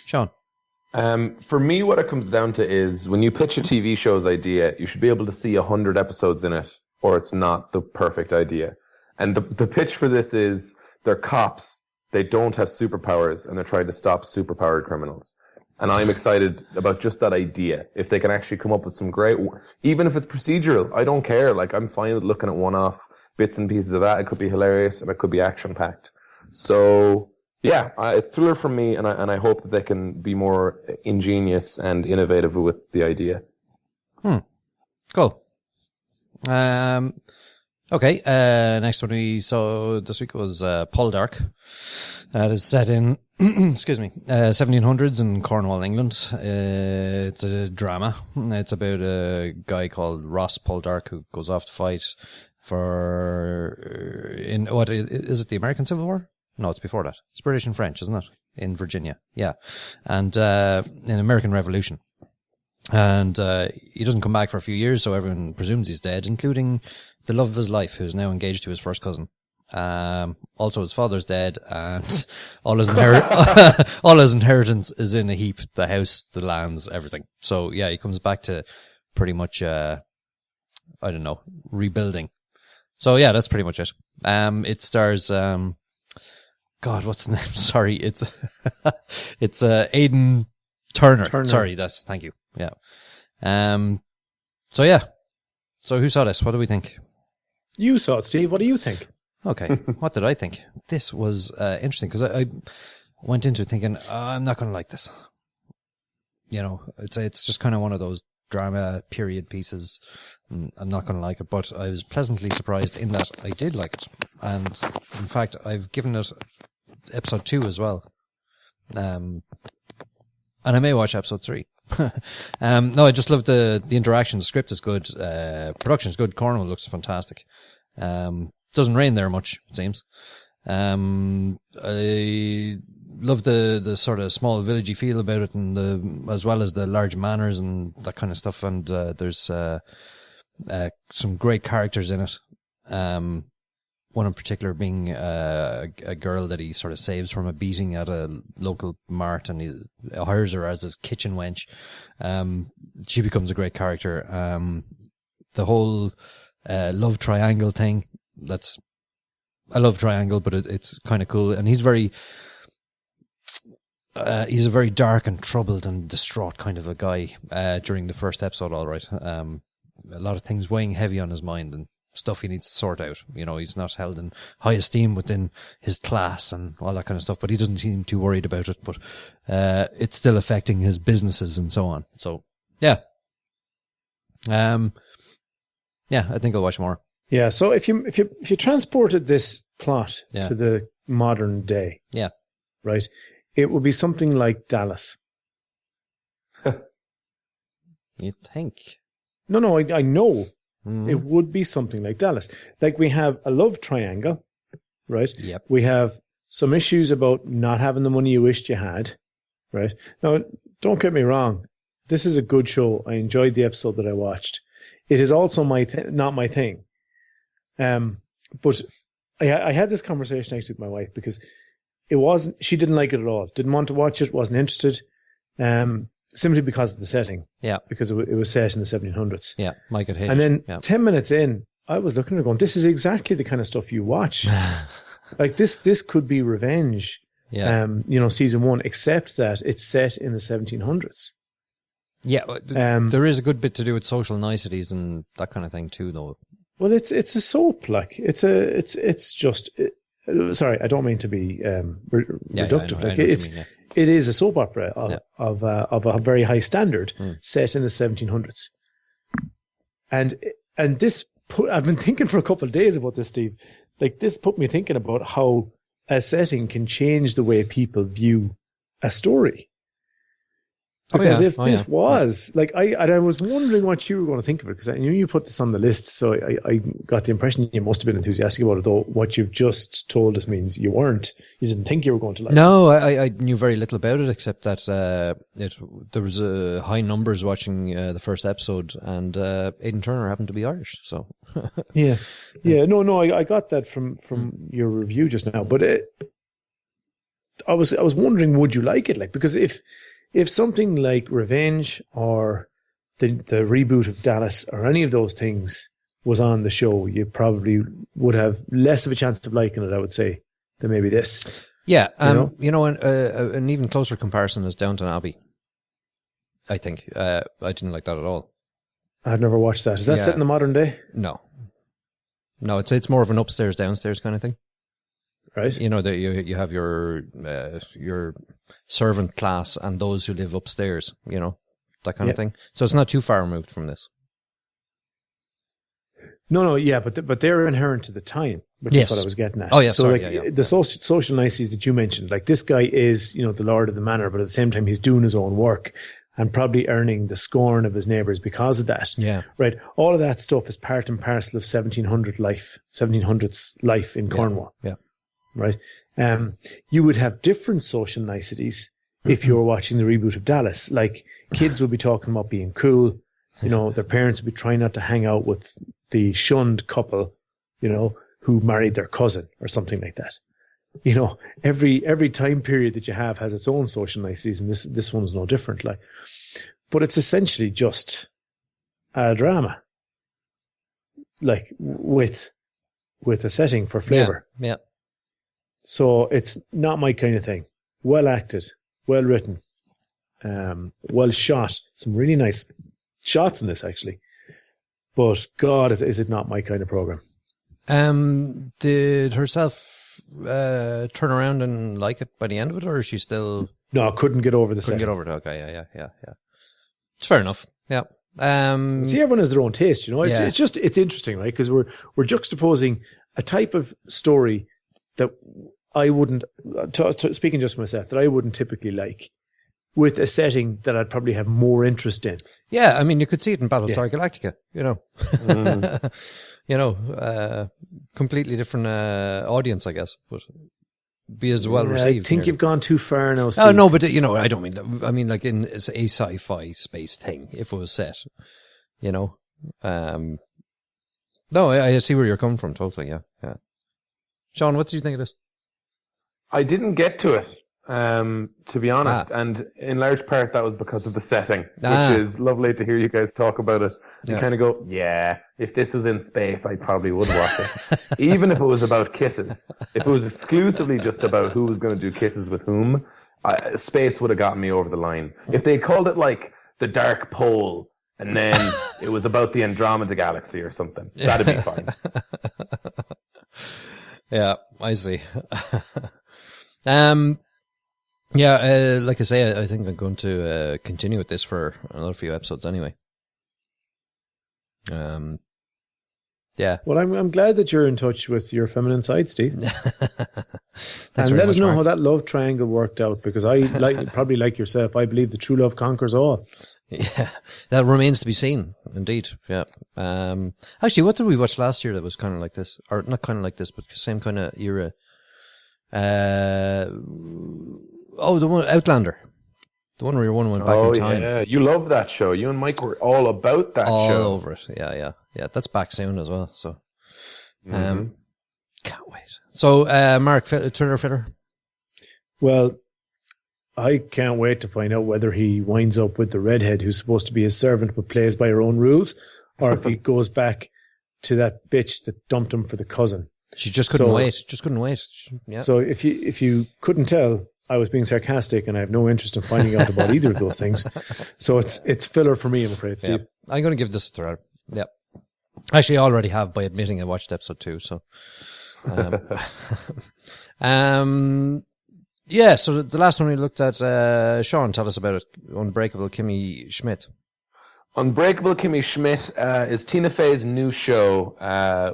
Shaun. For me, what it comes down to is when you pitch a TV show's idea, you should be able to see 100 episodes in it, or it's not the perfect idea. And the pitch for this is they're cops, they don't have superpowers, and they're trying to stop superpowered criminals. And I'm excited about just that idea. If they can actually come up with some great, even if it's procedural, I don't care. Like, I'm fine with looking at one-off bits and pieces of that. It could be hilarious and it could be action-packed. So, yeah, it's thriller for me, and I hope that they can be more ingenious and innovative with the idea. Cool. Okay, next one we saw this week was Poldark. That is set in, excuse me, 1700s in Cornwall, England. It's a drama. It's about a guy called Ross Poldark who goes off to fight in what is it, the American Civil War? No, it's before that. It's British and French, isn't it? In Virginia, yeah. And in American Revolution. And he doesn't come back for a few years, so everyone presumes he's dead, including the love of his life, who's now engaged to his first cousin. Also, his father's dead, and all his inheritance is in a heap: the house, the lands, everything. So yeah, he comes back to pretty much, rebuilding. So yeah, that's pretty much it. It stars, God, what's the name? Sorry, it's Aidan Turner. Sorry, thank you. Yeah. So yeah. So who saw this? What do we think? You saw it, Steve. What do you think? Okay. What did I think? This was interesting because I went into it thinking, I'm not going to like this. It's just kind of one of those drama period pieces. I'm not going to like it, but I was pleasantly surprised in that I did like it. And in fact, I've given it episode 2 as well. And I may watch episode 3. No, I just love the interaction. The script is good. Production is good. Cornwall looks fantastic. Doesn't rain there much, it seems. I love the sort of small villagey feel about it, and as well as the large manors and that kind of stuff. And there's some great characters in it. One in particular being a girl that he sort of saves from a beating at a local mart, and he hires her as his kitchen wench. She becomes a great character. The whole love triangle thing, I love triangle, but it's kind of cool. And he's a very dark and troubled and distraught kind of a guy during the first episode, all right. A lot of things weighing heavy on his mind and stuff he needs to sort out. He's not held in high esteem within his class and all that kind of stuff, but he doesn't seem too worried about it. But it's still affecting his businesses and so on. So, yeah. I think I'll watch more. Yeah, so if you transported this plot to the modern day, right, it would be something like Dallas. You think? No, I know. It would be something like Dallas. Like, we have a love triangle, right? Yep. We have some issues about not having the money you wished you had, right? Now, don't get me wrong. This is a good show. I enjoyed the episode that I watched. It is also not my thing. But I had this conversation actually with my wife because she didn't like it at all. Didn't want to watch it, wasn't interested. Simply because of the setting. Yeah. Because it was set in the 1700s. Yeah. Mike had hated. And then 10 minutes in, I was looking at it going, this is exactly the kind of stuff you watch. Like this could be Revenge. Yeah. Season 1, except that it's set in the 1700s. Yeah. There is a good bit to do with social niceties and that kind of thing too, though. Well, it's a soap, like sorry, I don't mean to be reductive. It is a soap opera of a very high standard set in the 1700s. And this I've been thinking for a couple of days about this, Steve. Like, this put me thinking about how a setting can change the way people view a story. Because if this was like I was wondering what you were going to think of it, because I knew you put this on the list, so I got the impression you must have been enthusiastic about it. Though what you've just told us means you weren't. You didn't think you were going to like it. No, I knew very little about it except that there was high numbers watching the first episode, and Aidan Turner happened to be Irish, so yeah. No, I got that from your review just now, but I was wondering, would you like it? Like, because if something like Revenge or the reboot of Dallas or any of those things was on the show, you probably would have less of a chance of liking it, I would say, than maybe this. Yeah, an even closer comparison is Downton Abbey. I think I didn't like that at all. I've never watched that. Is that set in the modern day? No, it's more of an upstairs downstairs kind of thing. Right. You know that you have your servant class and those who live upstairs. You know, that kind of thing. So it's not too far removed from this. No, yeah, but they're inherent to the time, which is what I was getting at. Oh, yeah, so sorry, the social niceties that you mentioned, like this guy is, the lord of the manor, but at the same time he's doing his own work and probably earning the scorn of his neighbours because of that. Yeah. Right. All of that stuff is part and parcel of 1700s life in Cornwall. Yeah. Right. You would have different social niceties if you were watching the reboot of Dallas. Like, kids would be talking about being cool. Their parents would be trying not to hang out with the shunned couple, who married their cousin or something like that. Every time period that you have has its own social niceties, and this one's no different. Like, but it's essentially just a drama, like with a setting for flavor. Yeah. So it's not my kind of thing. Well acted, well written, well shot. Some really nice shots in this, actually. But God, is it not my kind of program? Did herself turn around and like it by the end of it, or is she still? No, couldn't get over the Couldn't set. get over it. Okay, yeah. It's fair enough. Yeah. See, everyone has their own taste, It's interesting, right? Because we're juxtaposing a type of story that I wouldn't, speaking just for myself, that I wouldn't typically like, with a setting that I'd probably have more interest in. Yeah, I mean, you could see it in Battlestar Galactica, completely different audience, I guess, but be as well received. I think you've gone too far now, Steve. Oh, no, but, I don't mean that. I mean, like in a sci-fi space thing, if it was set, No, I see where you're coming from, totally, yeah. Shaun, what did you think of this? I didn't get to it, to be honest, and in large part that was because of the setting, which is lovely to hear you guys talk about it. You kind of go, if this was in space, I probably would watch it. Even if it was about kisses. If it was exclusively just about who was going to do kisses with whom, space would have gotten me over the line. If they called it like the Dark Pole, and then it was about the Andromeda Galaxy or something, that'd be fine. Yeah, I see. Like I say, I think I'm going to continue with this for another few episodes anyway. Yeah. Well, I'm glad that you're in touch with your feminine side, Steve. And let us know how that love triangle worked out, because I probably like yourself, I believe the true love conquers all. Yeah, that remains to be seen, indeed. Yeah. Actually, what did we watch last year that was kind of like this, or not kind of like this, but same kind of era? The one Outlander, the one where your one went back in time. Yeah, you love that show. You and Mike were all about that show. All over it. Yeah. That's back soon as well. So, can't wait. So, Mark, Twitter fitter. Well, I can't wait to find out whether he winds up with the redhead who's supposed to be his servant but plays by her own rules, or if he goes back to that bitch that dumped him for the cousin. She just couldn't wait. Yeah. So if you couldn't tell, I was being sarcastic, and I have no interest in finding out about either of those things. So it's filler for me, I'm afraid, Steve. Yeah. I'm going to give this a throw. Yeah. Actually, I already have by admitting I watched episode 2. So, yeah. So the last one we looked at, Shaun, tell us about it. Unbreakable Kimmy Schmidt. Unbreakable Kimmy Schmidt is Tina Fey's new show,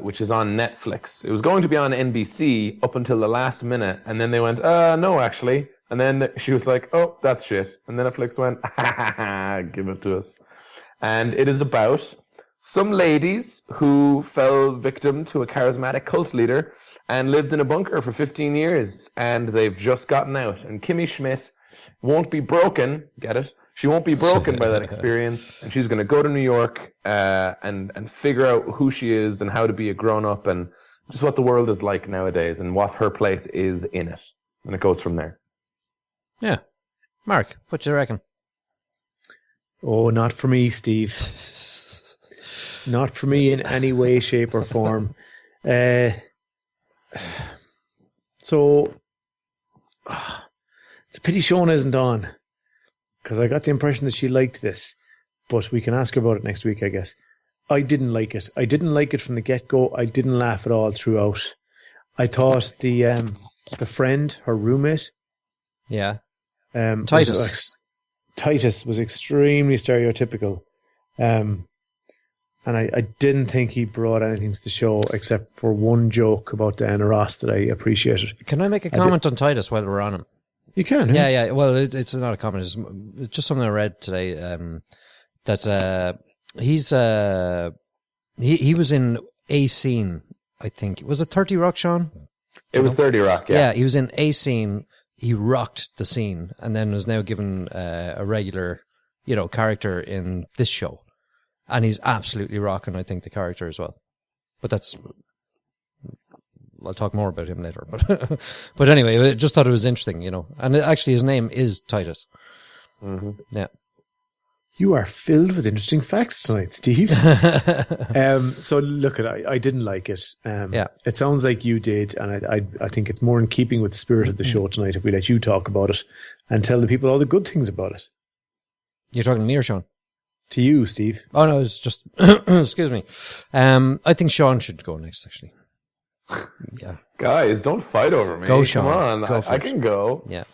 which is on Netflix. It was going to be on NBC up until the last minute, and then they went, no, actually, And then she was like, oh, that's shit. And then Netflix went, ha ha ha, give it to us. And it is about some ladies who fell victim to a charismatic cult leader and lived in a bunker for 15 years. And they've just gotten out. And Kimmy Schmidt won't be broken, get it? She won't be broken by that experience. And she's going to go to New York and figure out who she is and how to be a grown-up and just what the world is like nowadays and what her place is in it. And it goes from there. Yeah. Mark, what do you reckon? Oh, not for me, Steve. Not for me in any way, shape, or form. So, it's a pity Shona isn't on, because I got the impression that she liked this, but we can ask her about it next week, I guess. I didn't like it. I didn't like it from the get-go. I didn't laugh at all throughout. I thought the friend, her roommate, Titus was extremely stereotypical. And I didn't think he brought anything to the show except for one joke about Diana Ross that I appreciated. Can I make a comment on Titus while we're on him? You can. Yeah. Well, it's not a comment. It's just something I read today. That he was in a scene. I think was it 30 Rock, Shaun? It was 30 Rock. Yeah. Yeah, he was in a scene. He rocked the scene, and then was now given a regular, character in this show, and he's absolutely rocking. I think the character as well. But I'll talk more about him later. But anyway, I just thought it was interesting, And actually, his name is Titus. Mm-hmm. Yeah. You are filled with interesting facts tonight, Steve. So look, I didn't like it. It sounds like you did, and I think it's more in keeping with the spirit of the show tonight if we let you talk about it and tell the people all the good things about it. You're talking to me or Shaun? To you, Steve. Oh no, it's just excuse me. I think Shaun should go next, actually. Yeah, guys, don't fight over me. Go, Shaun. Come on, I can go. Yeah.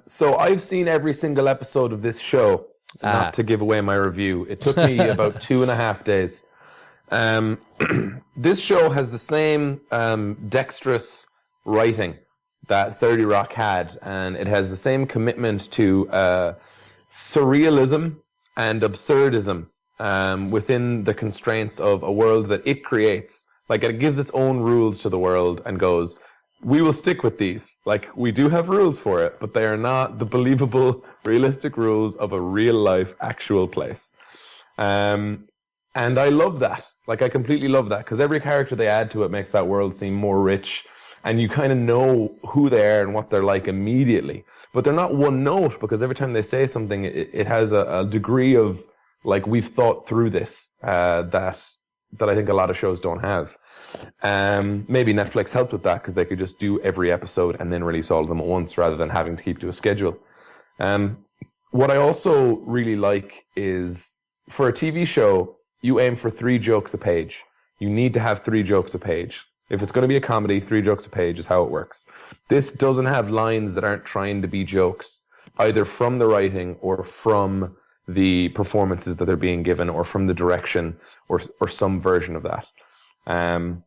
So I've seen every single episode of this show. Not to give away my review. It took me about 2.5 days. This show has the same dexterous writing that 30 Rock had, and it has the same commitment to surrealism and absurdism within the constraints of a world that it creates. Like, it gives its own rules to the world and goes, we will stick with these. Like, we do have rules for it, but they are not the believable, realistic rules of a real-life, actual place. And I love that. Like, I completely love that, because every character they add to it makes that world seem more rich, and you kind of know who they are and what they're like immediately. But they're not one note, because every time they say something, it has a degree of, like, we've thought through this, that I think a lot of shows don't have. Maybe Netflix helped with that because they could just do every episode and then release all of them at once rather than having to keep to a schedule. What I also really like is, for a TV show, you aim for 3 jokes a page. You need to have 3 jokes a page. If it's going to be a comedy, 3 jokes a page is how it works. This doesn't have lines that aren't trying to be jokes, either from the writing or from the performances that they're being given or from the direction or some version of that. And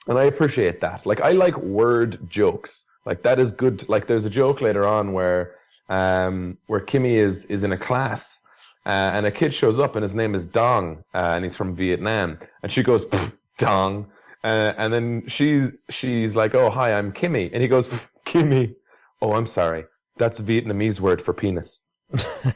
I appreciate that. Like, I like word jokes. Like, that is good. Like, there's a joke later on where Kimmy is in a class, and a kid shows up and his name is Dong, and he's from Vietnam, and she goes, Dong, and then she's like, oh, hi, I'm Kimmy, and he goes, Kimmy, oh, I'm sorry, that's a Vietnamese word for penis.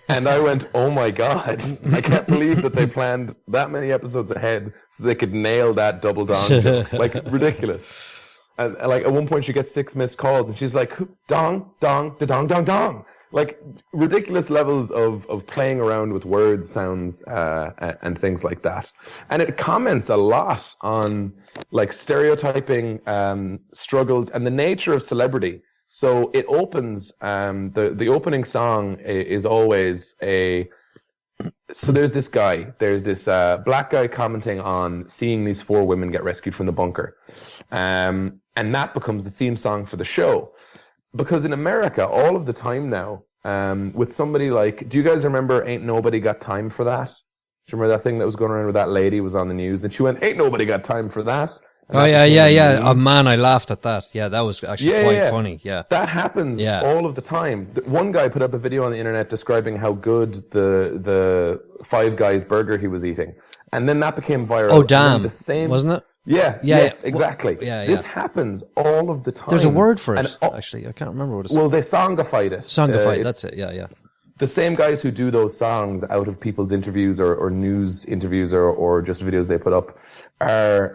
And I went, oh my God, I can't believe that they planned that many episodes ahead so they could nail that double dong joke. Like, ridiculous. And like, at one point she gets 6 missed calls and she's like, dong, dong, da dong, dong, dong. Like, ridiculous levels of playing around with word sounds, and things like that. And it comments a lot on, like, stereotyping, struggles and the nature of celebrity. So it opens, the opening song is always so there's this black guy commenting on seeing these 4 women get rescued from the bunker. And that becomes the theme song for the show. Because in America, all of the time now, with somebody like, do you guys remember Ain't Nobody Got Time for That? Do you remember that thing that was going around with that lady was on the news? And she went, Ain't nobody got time for that. Oh, yeah. Oh, man, I laughed at that. Yeah, that was actually quite funny. Yeah. That happens all of the time. One guy put up a video on the internet describing how good the Five Guys burger he was eating. And then that became viral. Oh, damn. Wasn't it? Yeah. Yes, exactly. This happens all of the time. There's a word for it, actually. I can't remember what it's. Well, they songified it. Songified, that's it. Yeah. The same guys who do those songs out of people's interviews or news interviews or just videos they put up are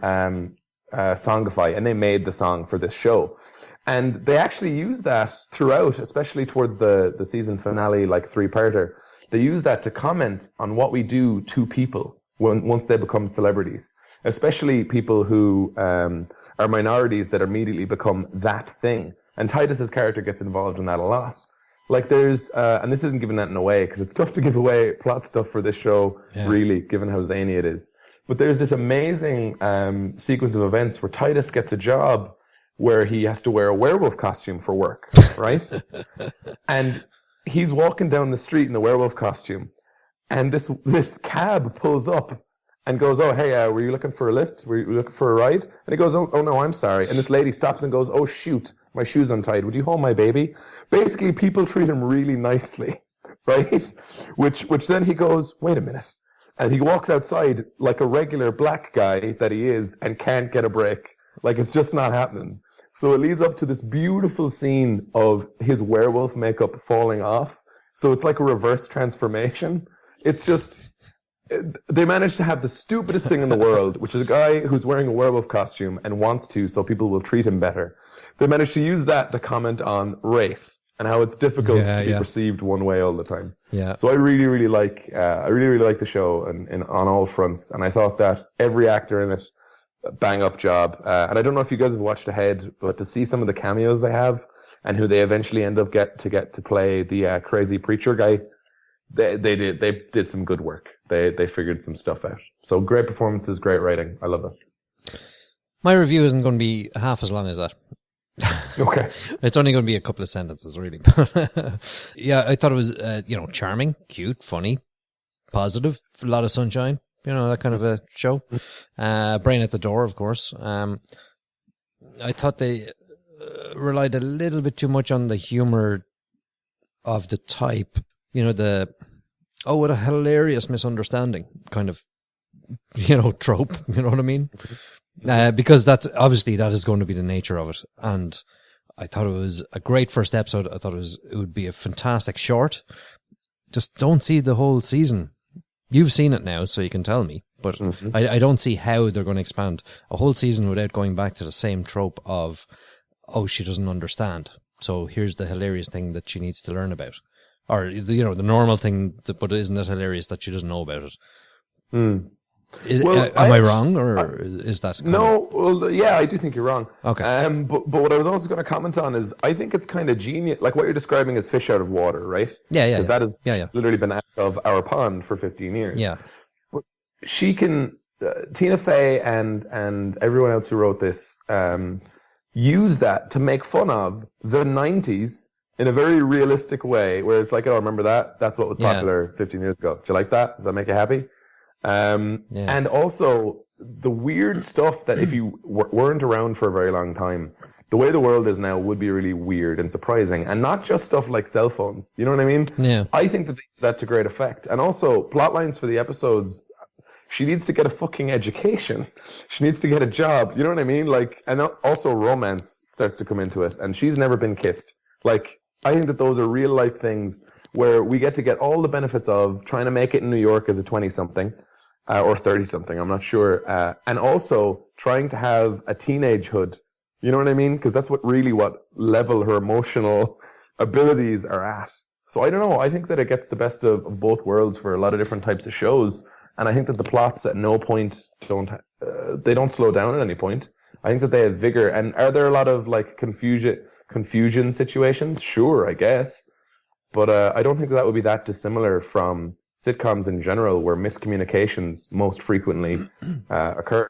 Songify, and they made the song for this show. And they actually use that throughout, especially towards the season finale, like 3-parter. They use that to comment on what we do to people once they become celebrities, especially people who are minorities that immediately become that thing. And Titus's character gets involved in that a lot. Like there's, and this isn't giving that away because it's tough to give away plot stuff for this show, really, given how zany it is. But there's this amazing sequence of events where Titus gets a job where he has to wear a werewolf costume for work, right? And he's walking down the street in the werewolf costume, and this cab pulls up and goes, "Oh, hey, were you looking for a lift? Were you looking for a ride?" And he goes, "Oh no, I'm sorry." And this lady stops and goes, "Oh shoot, my shoe's untied. Would you hold my baby?" Basically, people treat him really nicely, right? Which then he goes, "Wait a minute." And he walks outside like a regular black guy that he is and can't get a break. Like it's just not happening. So it leads up to this beautiful scene of his werewolf makeup falling off. So it's like a reverse transformation. It's just, they managed to have the stupidest thing in the world, which is a guy who's wearing a werewolf costume and wants to so people will treat him better. They managed to use that to comment on race and how it's difficult to be perceived one way all the time. Yeah. So I really, really like the show and on all fronts. And I thought that every actor in it, bang up job. And I don't know if you guys have watched ahead, but to see some of the cameos they have and who they eventually end up get to play the crazy preacher guy, they did some good work. They figured some stuff out. So great performances, great writing. I love it. My review isn't going to be half as long as that. Okay. It's only going to be a couple of sentences, really. Yeah, I thought it was, charming, cute, funny, positive, a lot of sunshine, that kind of a show. Brain at the door, of course. I thought they relied a little bit too much on the humor of the type, what a hilarious misunderstanding kind of, trope, you know what I mean? Because that is going to be the nature of it. And I thought it was a great first episode. I thought it would be a fantastic short. Just don't see the whole season. You've seen it now, so you can tell me. But I don't see how they're going to expand a whole season without going back to the same trope of, she doesn't understand. So here's the hilarious thing that she needs to learn about. Or, the normal thing, but isn't it hilarious that she doesn't know about it? Am I wrong, or is that... No, well, yeah, I do think you're wrong. Okay. But what I was also going to comment on is, I think it's kind of genius, like what you're describing is fish out of water, right? Yeah. Because that has literally been out of our pond for 15 years. Yeah. But she can, Tina Fey and everyone else who wrote this, use that to make fun of the 90s in a very realistic way, where it's like, remember that? That's what was popular 15 years ago. Do you like that? Does that make you happy? And also the weird stuff that if you weren't around for a very long time, the way the world is now would be really weird and surprising, and not just stuff like cell phones. You know what I mean? Yeah. I think that they use that to great effect. And also plot lines for the episodes. She needs to get a fucking education. She needs to get a job. You know what I mean? Like, and also romance starts to come into it, and she's never been kissed. Like, I think that those are real life things where we get to get all the benefits of trying to make it in New York as a 20-something. Or 30-something, I'm not sure. And also trying to have a teenagehood. You know what I mean? Because that's what level her emotional abilities are at. So I don't know. I think that it gets the best of both worlds for a lot of different types of shows. And I think that the plots at no point don't slow down at any point. I think that they have vigor. And are there a lot of like confusion situations? Sure, I guess. But I don't think that would be that dissimilar from sitcoms in general, where miscommunications most frequently occur.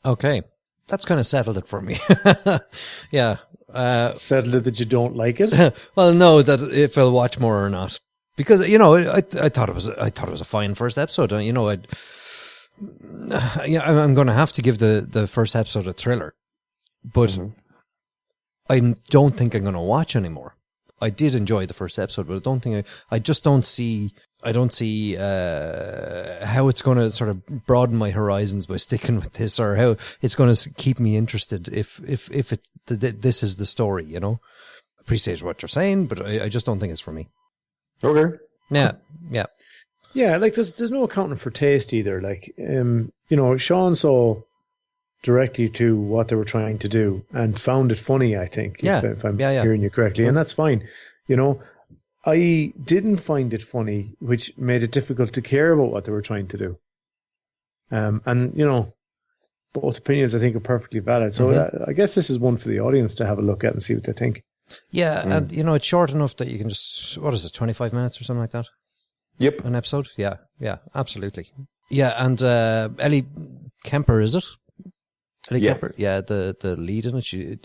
Okay. That's kind of settled it for me. Yeah. Settled it that you don't like it? Well, no, that if I'll watch more or not. Because, I thought it was a fine first episode. Yeah, I'm going to have to give the first episode a thriller, but I don't think I'm going to watch anymore. I did enjoy the first episode, but I don't think I just don't see. I don't see how it's going to sort of broaden my horizons by sticking with this, or how it's going to keep me interested if this is the story. You know, appreciate what you're saying, but I just don't think it's for me. Okay. Yeah. Yeah, like there's no accounting for taste either. Like, Shaun saw directly to what they were trying to do and found it funny, I think, if I'm hearing you correctly. And that's fine. You know, I didn't find it funny, which made it difficult to care about what they were trying to do. And, you know, both opinions, I think, are perfectly valid. So I guess this is one for the audience to have a look at and see what they think. Yeah, and, you know, it's short enough that you can just, 25 minutes or something like that? Yep. An episode? Yeah, absolutely. Yeah, and Ellie Kemper, is it? Ellie Kemper? Yeah, the lead in it. She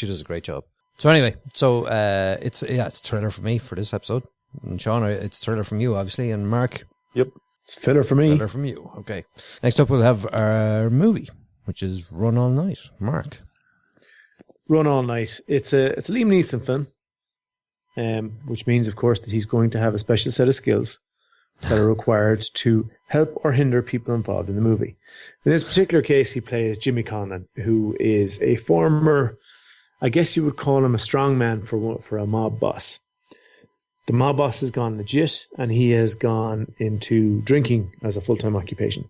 does a great job. So anyway, it's a thriller for me for this episode. And Shaun, it's a thriller from you, obviously. And Mark? Yep. It's filler for me. Filler from you, okay. Next up we'll have our movie, which is RunAllNight. Mark? RunAllNight. It's a Liam Neeson film, which means, of course, that he's going to have a special set of skills that are required to help or hinder people involved in the movie. In this particular case, he plays Jimmy Conlon, who is a former, I guess you would call him a strongman for a mob boss. The mob boss has gone legit, and he has gone into drinking as a full-time occupation.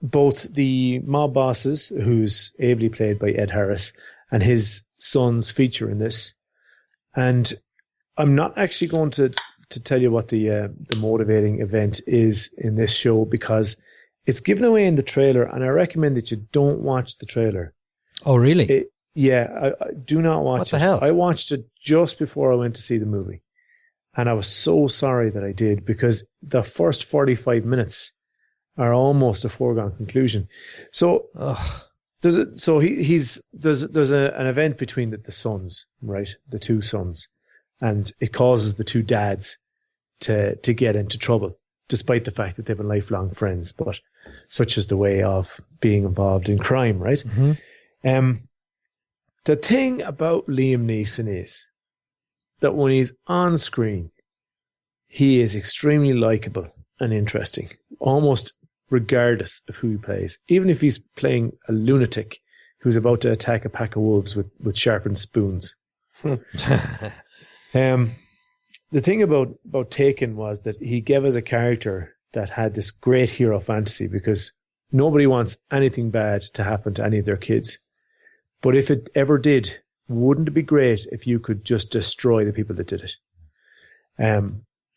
Both the mob bosses, who's ably played by Ed Harris, and his sons feature in this. And I'm not actually going to tell you what the motivating event is in this show, because it's given away in the trailer, and I recommend that you don't watch the trailer. Oh, really? I do not watch it. What the hell? I watched it just before I went to see the movie, and I was so sorry that I did, because the first 45 minutes are almost a foregone conclusion. So there's an event between the sons, right? The two sons, and it causes the two dads to get into trouble, despite the fact that they've been lifelong friends. But such is the way of being involved in crime, right? Mm-hmm. The thing about Liam Neeson is that when he's on screen, he is extremely likable and interesting, almost regardless of who he plays. Even if he's playing a lunatic who's about to attack a pack of wolves with sharpened spoons. The thing about Taken was that he gave us a character that had this great hero fantasy, because nobody wants anything bad to happen to any of their kids. But if it ever did, wouldn't it be great if you could just destroy the people that did it?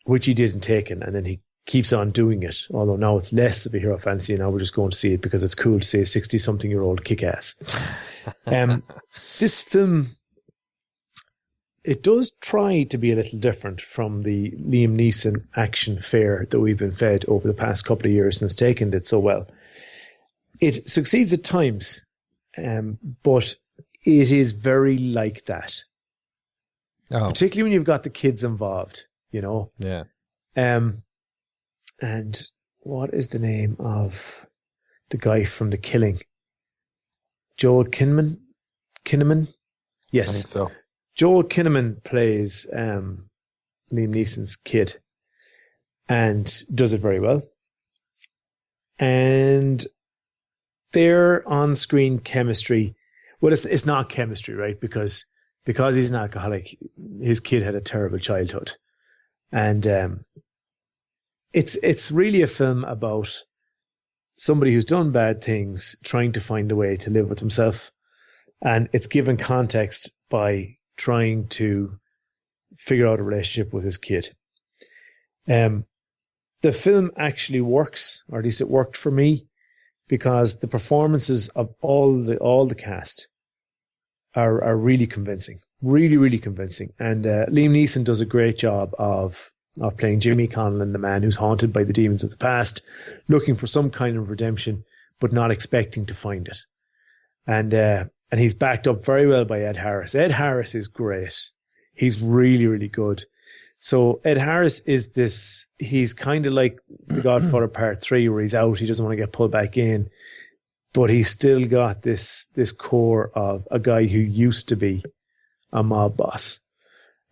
Which he did in Taken, and then he keeps on doing it. Although now it's less of a hero fantasy, and now we're just going to see it because it's cool to see a 60-something-year-old kick ass. This film, it does try to be a little different from the Liam Neeson action fare that we've been fed over the past couple of years since Taken did so well. It succeeds at times, but it is very like that. Oh. Particularly when you've got the kids involved, you know? Yeah. And what is the name of the guy from The Killing? Joel Kinnaman? Yes. I think so. Joel Kinnaman plays Liam Neeson's kid and does it very well. And their on-screen chemistry, well, it's not chemistry, right? Because he's an alcoholic, his kid had a terrible childhood. And it's really a film about somebody who's done bad things trying to find a way to live with himself. And it's given context by trying to figure out a relationship with his kid. The film actually works, or at least it worked for me, because the performances of all the cast are really convincing, really convincing. And Liam Neeson does a great job of playing Jimmy Conlon, the man who's haunted by the demons of the past, looking for some kind of redemption, but not expecting to find it. And he's backed up very well by Ed Harris. Ed Harris is great. He's really, really good. So Ed Harris is this, he's kind of like The Godfather Part 3 where he's out, he doesn't want to get pulled back in, but he's still got this core of a guy who used to be a mob boss.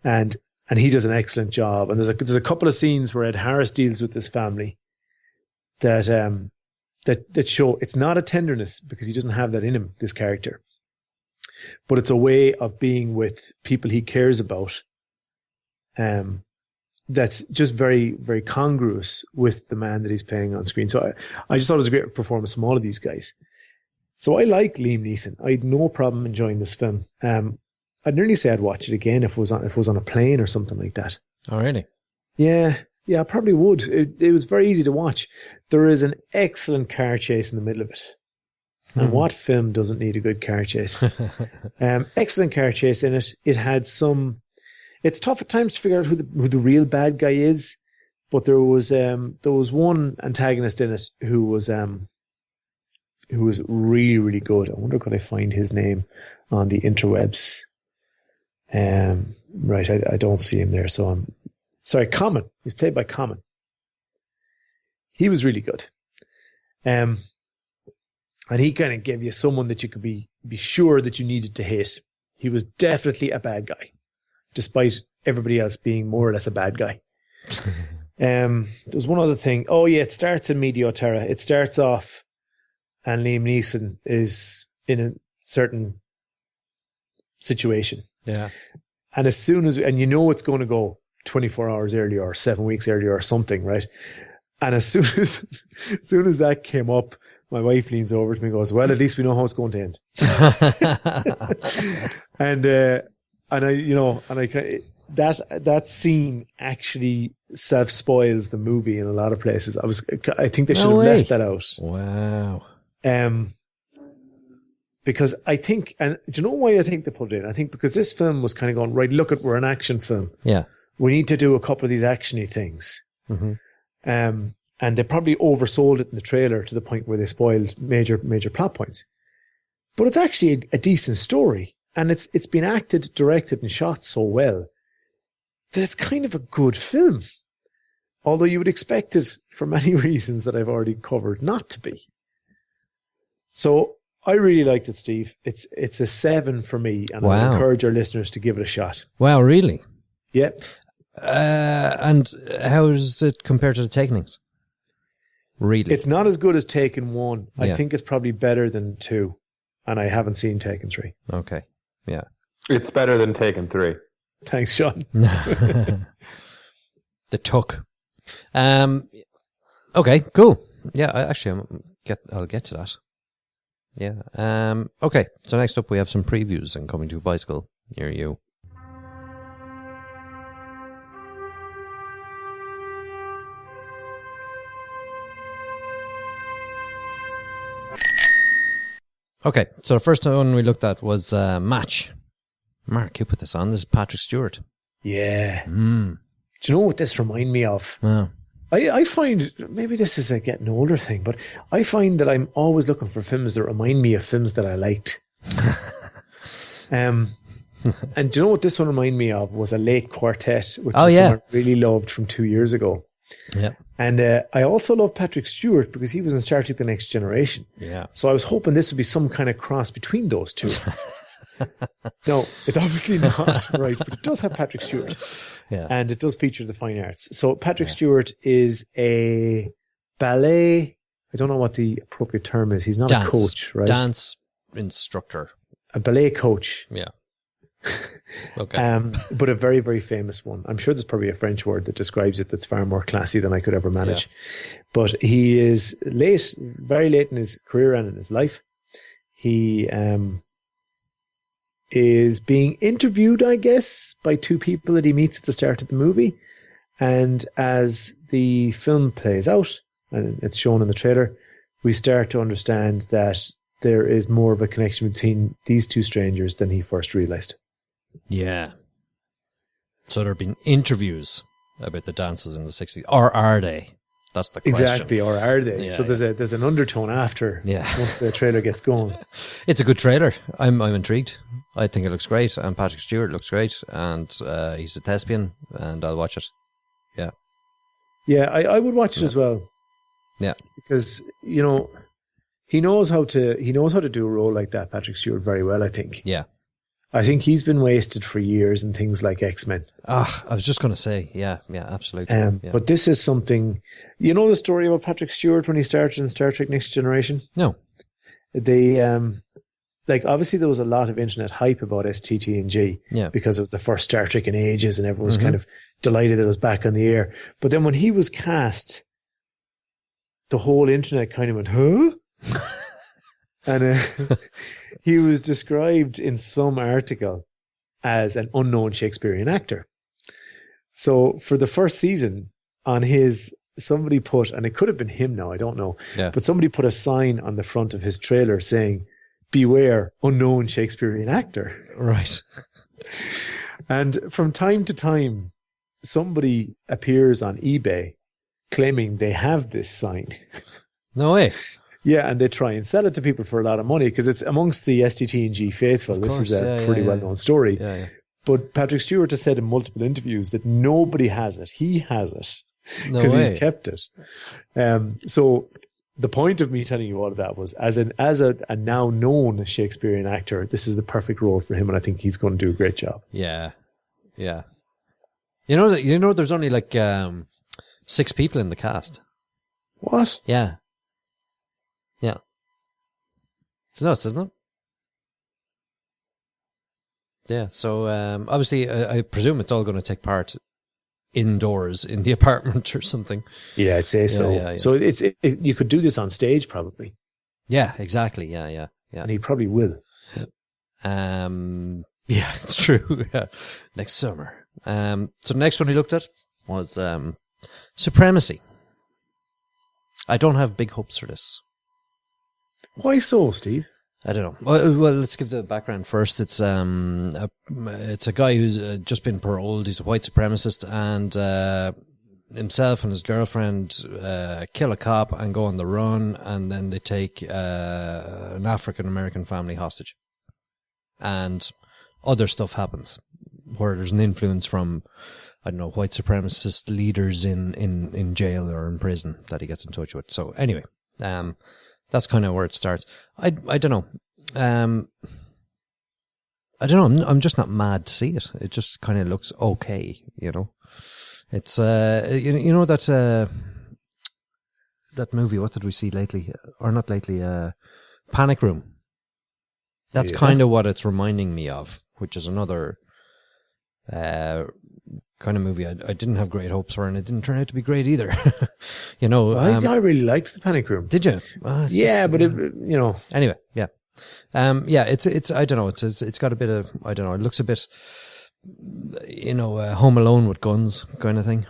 And he does an excellent job. And there's a couple of scenes where Ed Harris deals with this family that show it's not a tenderness because he doesn't have that in him, this character, but it's a way of being with people he cares about. That's just very, very congruous with the man that he's playing on screen. So I just thought it was a great performance from all of these guys. So I like Liam Neeson. I had no problem enjoying this film. I'd nearly say I'd watch it again if it was on a plane or something like that. Oh, really? Yeah, I probably would. It was very easy to watch. There is an excellent car chase in the middle of it. And what film doesn't need a good car chase? Excellent car chase in it. It had some... It's tough at times to figure out who the real bad guy is, but there was one antagonist in it who was really, really good. I wonder could I find his name on the interwebs. Right, I don't see him there, so I'm sorry. Common. He's played by Common. He was really good. And he kind of gave you someone that you could be sure that you needed to hate. He was definitely a bad guy, despite everybody else being more or less a bad guy. There's one other thing. Oh yeah, it starts in Medio Terra. It starts off and Liam Neeson is in a certain situation. Yeah. And as soon as, and you know it's going to go 24 hours earlier or 7 weeks earlier or something, right? And as soon as that came up, my wife leans over to me and goes, well, at least we know how it's going to end. That scene actually self-spoils the movie in a lot of places. I think they should have left that out. Wow. Because I think, and do you know why I think they put it in? I think because this film was kind of going, right, look, we're an action film. Yeah. We need to do a couple of these actiony things. Mm-hmm. And they probably oversold it in the trailer to the point where they spoiled major plot points. But it's actually a decent story. And it's been acted, directed, and shot so well that it's kind of a good film. Although you would expect it, for many reasons that I've already covered, not to be. So I really liked it, Steve. It's a 7 for me, and I encourage our listeners to give it a shot. Wow, really? Yeah. And how does it compare to the Takenings? Really? It's not as good as Taken 1. I think it's probably better than 2, and I haven't seen Taken 3. Okay, yeah. It's better than Taken 3. Thanks, Shaun. The Tuck. Okay, cool. Yeah, I'll get to that. Yeah. Okay, so next up we have some previews and Coming to a Bicycle near you. Okay, so the first one we looked at was Match. Mark, you put this on. This is Patrick Stewart. Yeah. Do you know what this reminds me of? Oh. I find, maybe this is a getting older thing, but I find that I'm always looking for films that remind me of films that I liked. And do you know what this one reminded me of? Was A Late Quartet, which is one I really loved from 2 years ago. Yeah. And I also love Patrick Stewart because he was in Star Trek The Next Generation. Yeah. So I was hoping this would be some kind of cross between those two. No, it's obviously not, right? But it does have Patrick Stewart. Yeah. And it does feature the fine arts. So Patrick Stewart is a ballet, I don't know what the appropriate term is. He's not a coach, right? Dance instructor. A ballet coach. Yeah. Okay. But a very, very famous one. I'm sure there's probably a French word that describes it that's far more classy than I could ever manage. Yeah. But he is very late in his career and in his life. He is being interviewed, I guess, by two people that he meets at the start of the movie. And as the film plays out, and it's shown in the trailer, we start to understand that there is more of a connection between these two strangers than he first realized. Yeah. So there have been interviews about the dances in the 60s. Or are they? That's the question. Exactly, or are they? Yeah, so there's an undertone after once the trailer gets going. It's a good trailer. I'm intrigued. I think it looks great, and Patrick Stewart looks great, and he's a thespian, and I'll watch it. Yeah. Yeah, I would watch it as well. Yeah. Because, you know, he knows how to do a role like that, Patrick Stewart, very well, I think. Yeah. I think he's been wasted for years in things like X-Men. I was just going to say, yeah, absolutely. Yeah. But this is something, you know the story about Patrick Stewart when he started in Star Trek Next Generation? No. They, obviously there was a lot of internet hype about STTNG because it was the first Star Trek in ages and everyone was kind of delighted it was back on the air. But then when he was cast, the whole internet kind of went, huh? And he was described in some article as an unknown Shakespearean actor. So for the first season somebody put, and it could have been him now, I don't know, but somebody put a sign on the front of his trailer saying, beware, unknown Shakespearean actor. Right. And from time to time, somebody appears on eBay claiming they have this sign. No way. Yeah, and they try and sell it to people for a lot of money because it's amongst the STTNG faithful. This is a pretty well-known story. Yeah. But Patrick Stewart has said in multiple interviews that nobody has it. He has it because he's kept it. So the point of me telling you all of that was, as a now known Shakespearean actor, this is the perfect role for him, and I think he's going to do a great job. Yeah. You know, there's only like 6 people in the cast. What? Yeah. It's nuts, isn't it? Yeah, so obviously I presume it's all going to take part indoors in the apartment or something. Yeah, I'd say so. Yeah. So you could do this on stage probably. Yeah, exactly. Yeah. And he probably will. Yeah, it's true. Yeah. Next summer. So the next one we looked at was Supremacy. I don't have big hopes for this. Why so, Steve? I don't know. Well, let's give the background first. It's a guy who's just been paroled. He's a white supremacist, and himself and his girlfriend kill a cop and go on the run, and then they take an African American family hostage. And other stuff happens where there's an influence from, I don't know, white supremacist leaders in jail or in prison that he gets in touch with. So anyway, that's kind of where it starts. I don't know. I don't know. I'm just not mad to see it. It just kind of looks okay, you know. It's you know that movie. What did we see lately? Or not lately? Panic Room. That's kind of what it's reminding me of, which is another kind of movie I didn't have great hopes for, and it didn't turn out to be great either. You know, well, I really liked The Panic Room. Did you? Yeah, but it, you know. Anyway, yeah. It's I don't know. It's got a bit of, I don't know. It looks a bit, you know, Home Alone with guns kind of thing.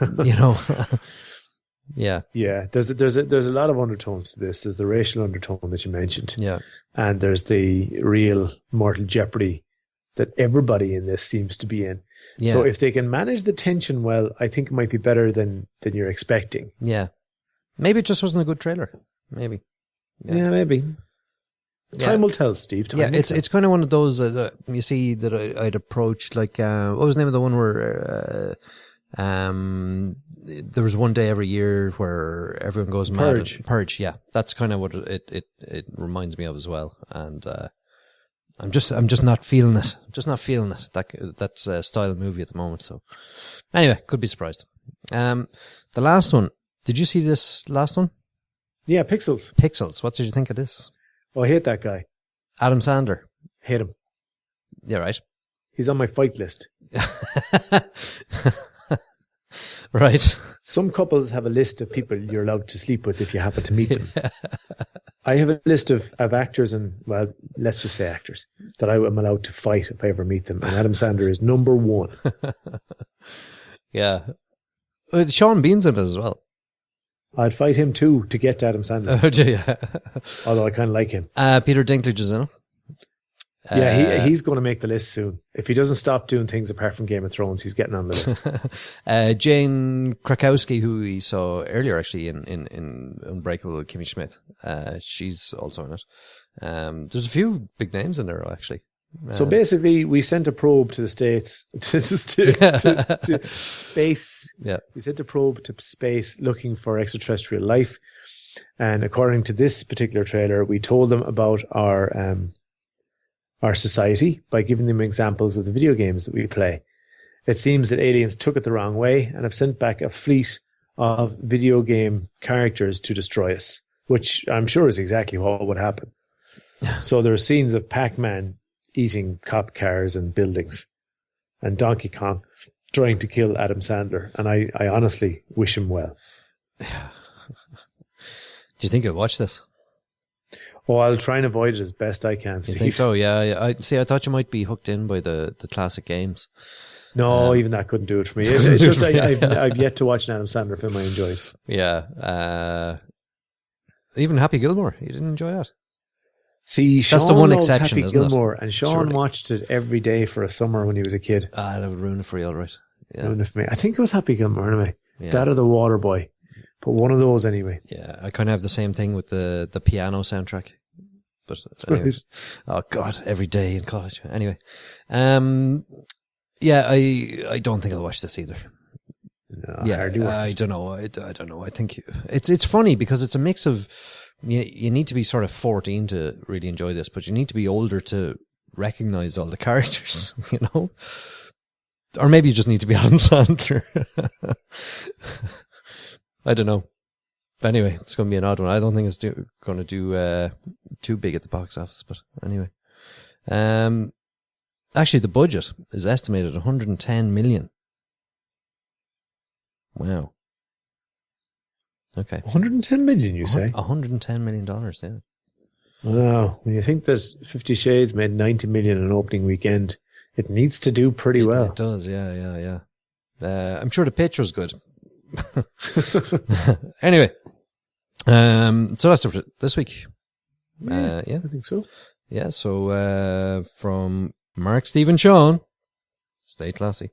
You know. Yeah. Yeah. There's a lot of undertones to this. There's the racial undertone that you mentioned. Yeah. And there's the real mortal jeopardy that everybody in this seems to be in. Yeah. So if they can manage the tension well, I think it might be better than you're expecting. Yeah. Maybe it just wasn't a good trailer. Maybe. Yeah, maybe. Time will tell, Steve. It's kind of one of those you see that I'd approach, like what was the name of the one where there was one day every year where everyone goes mad. Purge, yeah. That's kind of what it reminds me of as well. And I'm just not feeling it. Just not feeling it. That style of movie at the moment. So anyway, could be surprised. The last one. Did you see this last one? Yeah, Pixels. Pixels. What did you think of this? Oh, I hate that guy. Adam Sandler. Hate him. Yeah, right. He's on my fight list. Right. Some couples have a list of people you're allowed to sleep with if you happen to meet them. I have a list of actors and, well, let's just say actors that I am allowed to fight if I ever meet them. And Adam Sandler is number one. Yeah. Shaun Bean's in it as well. I'd fight him too to get to Adam Sandler. Oh, yeah. Although I kind of like him. Peter Dinklage is in Yeah, he's going to make the list soon. If he doesn't stop doing things apart from Game of Thrones, he's getting on the list. Jane Krakowski, who we saw earlier actually in Unbreakable Kimmy Schmidt, she's also in it. There's a few big names in there actually. So basically, we sent a probe to the States, to space. Yeah. We sent a probe to space looking for extraterrestrial life. And according to this particular trailer, we told them about our society by giving them examples of the video games that we play. It seems that aliens took it the wrong way and have sent back a fleet of video game characters to destroy us, which I'm sure is exactly what would happen. So there are scenes of Pac-Man eating cop cars and buildings, and Donkey Kong trying to kill Adam Sandler. And I honestly wish him well. Do you think you'll watch this? Oh, I'll try and avoid it as best I can, Steve. You think so? Yeah. I thought you might be hooked in by the classic games. No, even that couldn't do it for me. It's just I've yet to watch an Adam Sandler film I enjoyed. Yeah. Even Happy Gilmore, you didn't enjoy that? See, that's Shaun the one loved exception, Happy isn't Gilmore, it? and Shaun Surely. watched it every day for a summer when he was a kid. That would ruin it for you, all right. Yeah. Ruined it for me. I think it was Happy Gilmore anyway. Yeah. That or The Water Boy. But one of those anyway. Yeah, I kind of have the same thing with the piano soundtrack. But anyways. Oh God, every day in college. Anyway, yeah, I don't think I'll watch this either. No, Yeah, I don't know. I don't know. I think it's funny because it's a mix of you need to be sort of 14 to really enjoy this, but you need to be older to recognize all the characters, you know. Or maybe you just need to be Adam Sandler. I don't know. But anyway, it's going to be an odd one. I don't think it's going to do too big at the box office. But anyway, actually, the budget is estimated at 110 million. Wow. Okay. 110 million, you say? $110 million. Yeah. Wow. When you think that 50 Shades made 90 million in opening weekend, it needs to do pretty well. It does. Yeah. I'm sure the pitch was good. Anyway, so that's it for this week. Yeah, I think so. Yeah, so from Mark, Steve, and Shaun, stay classy.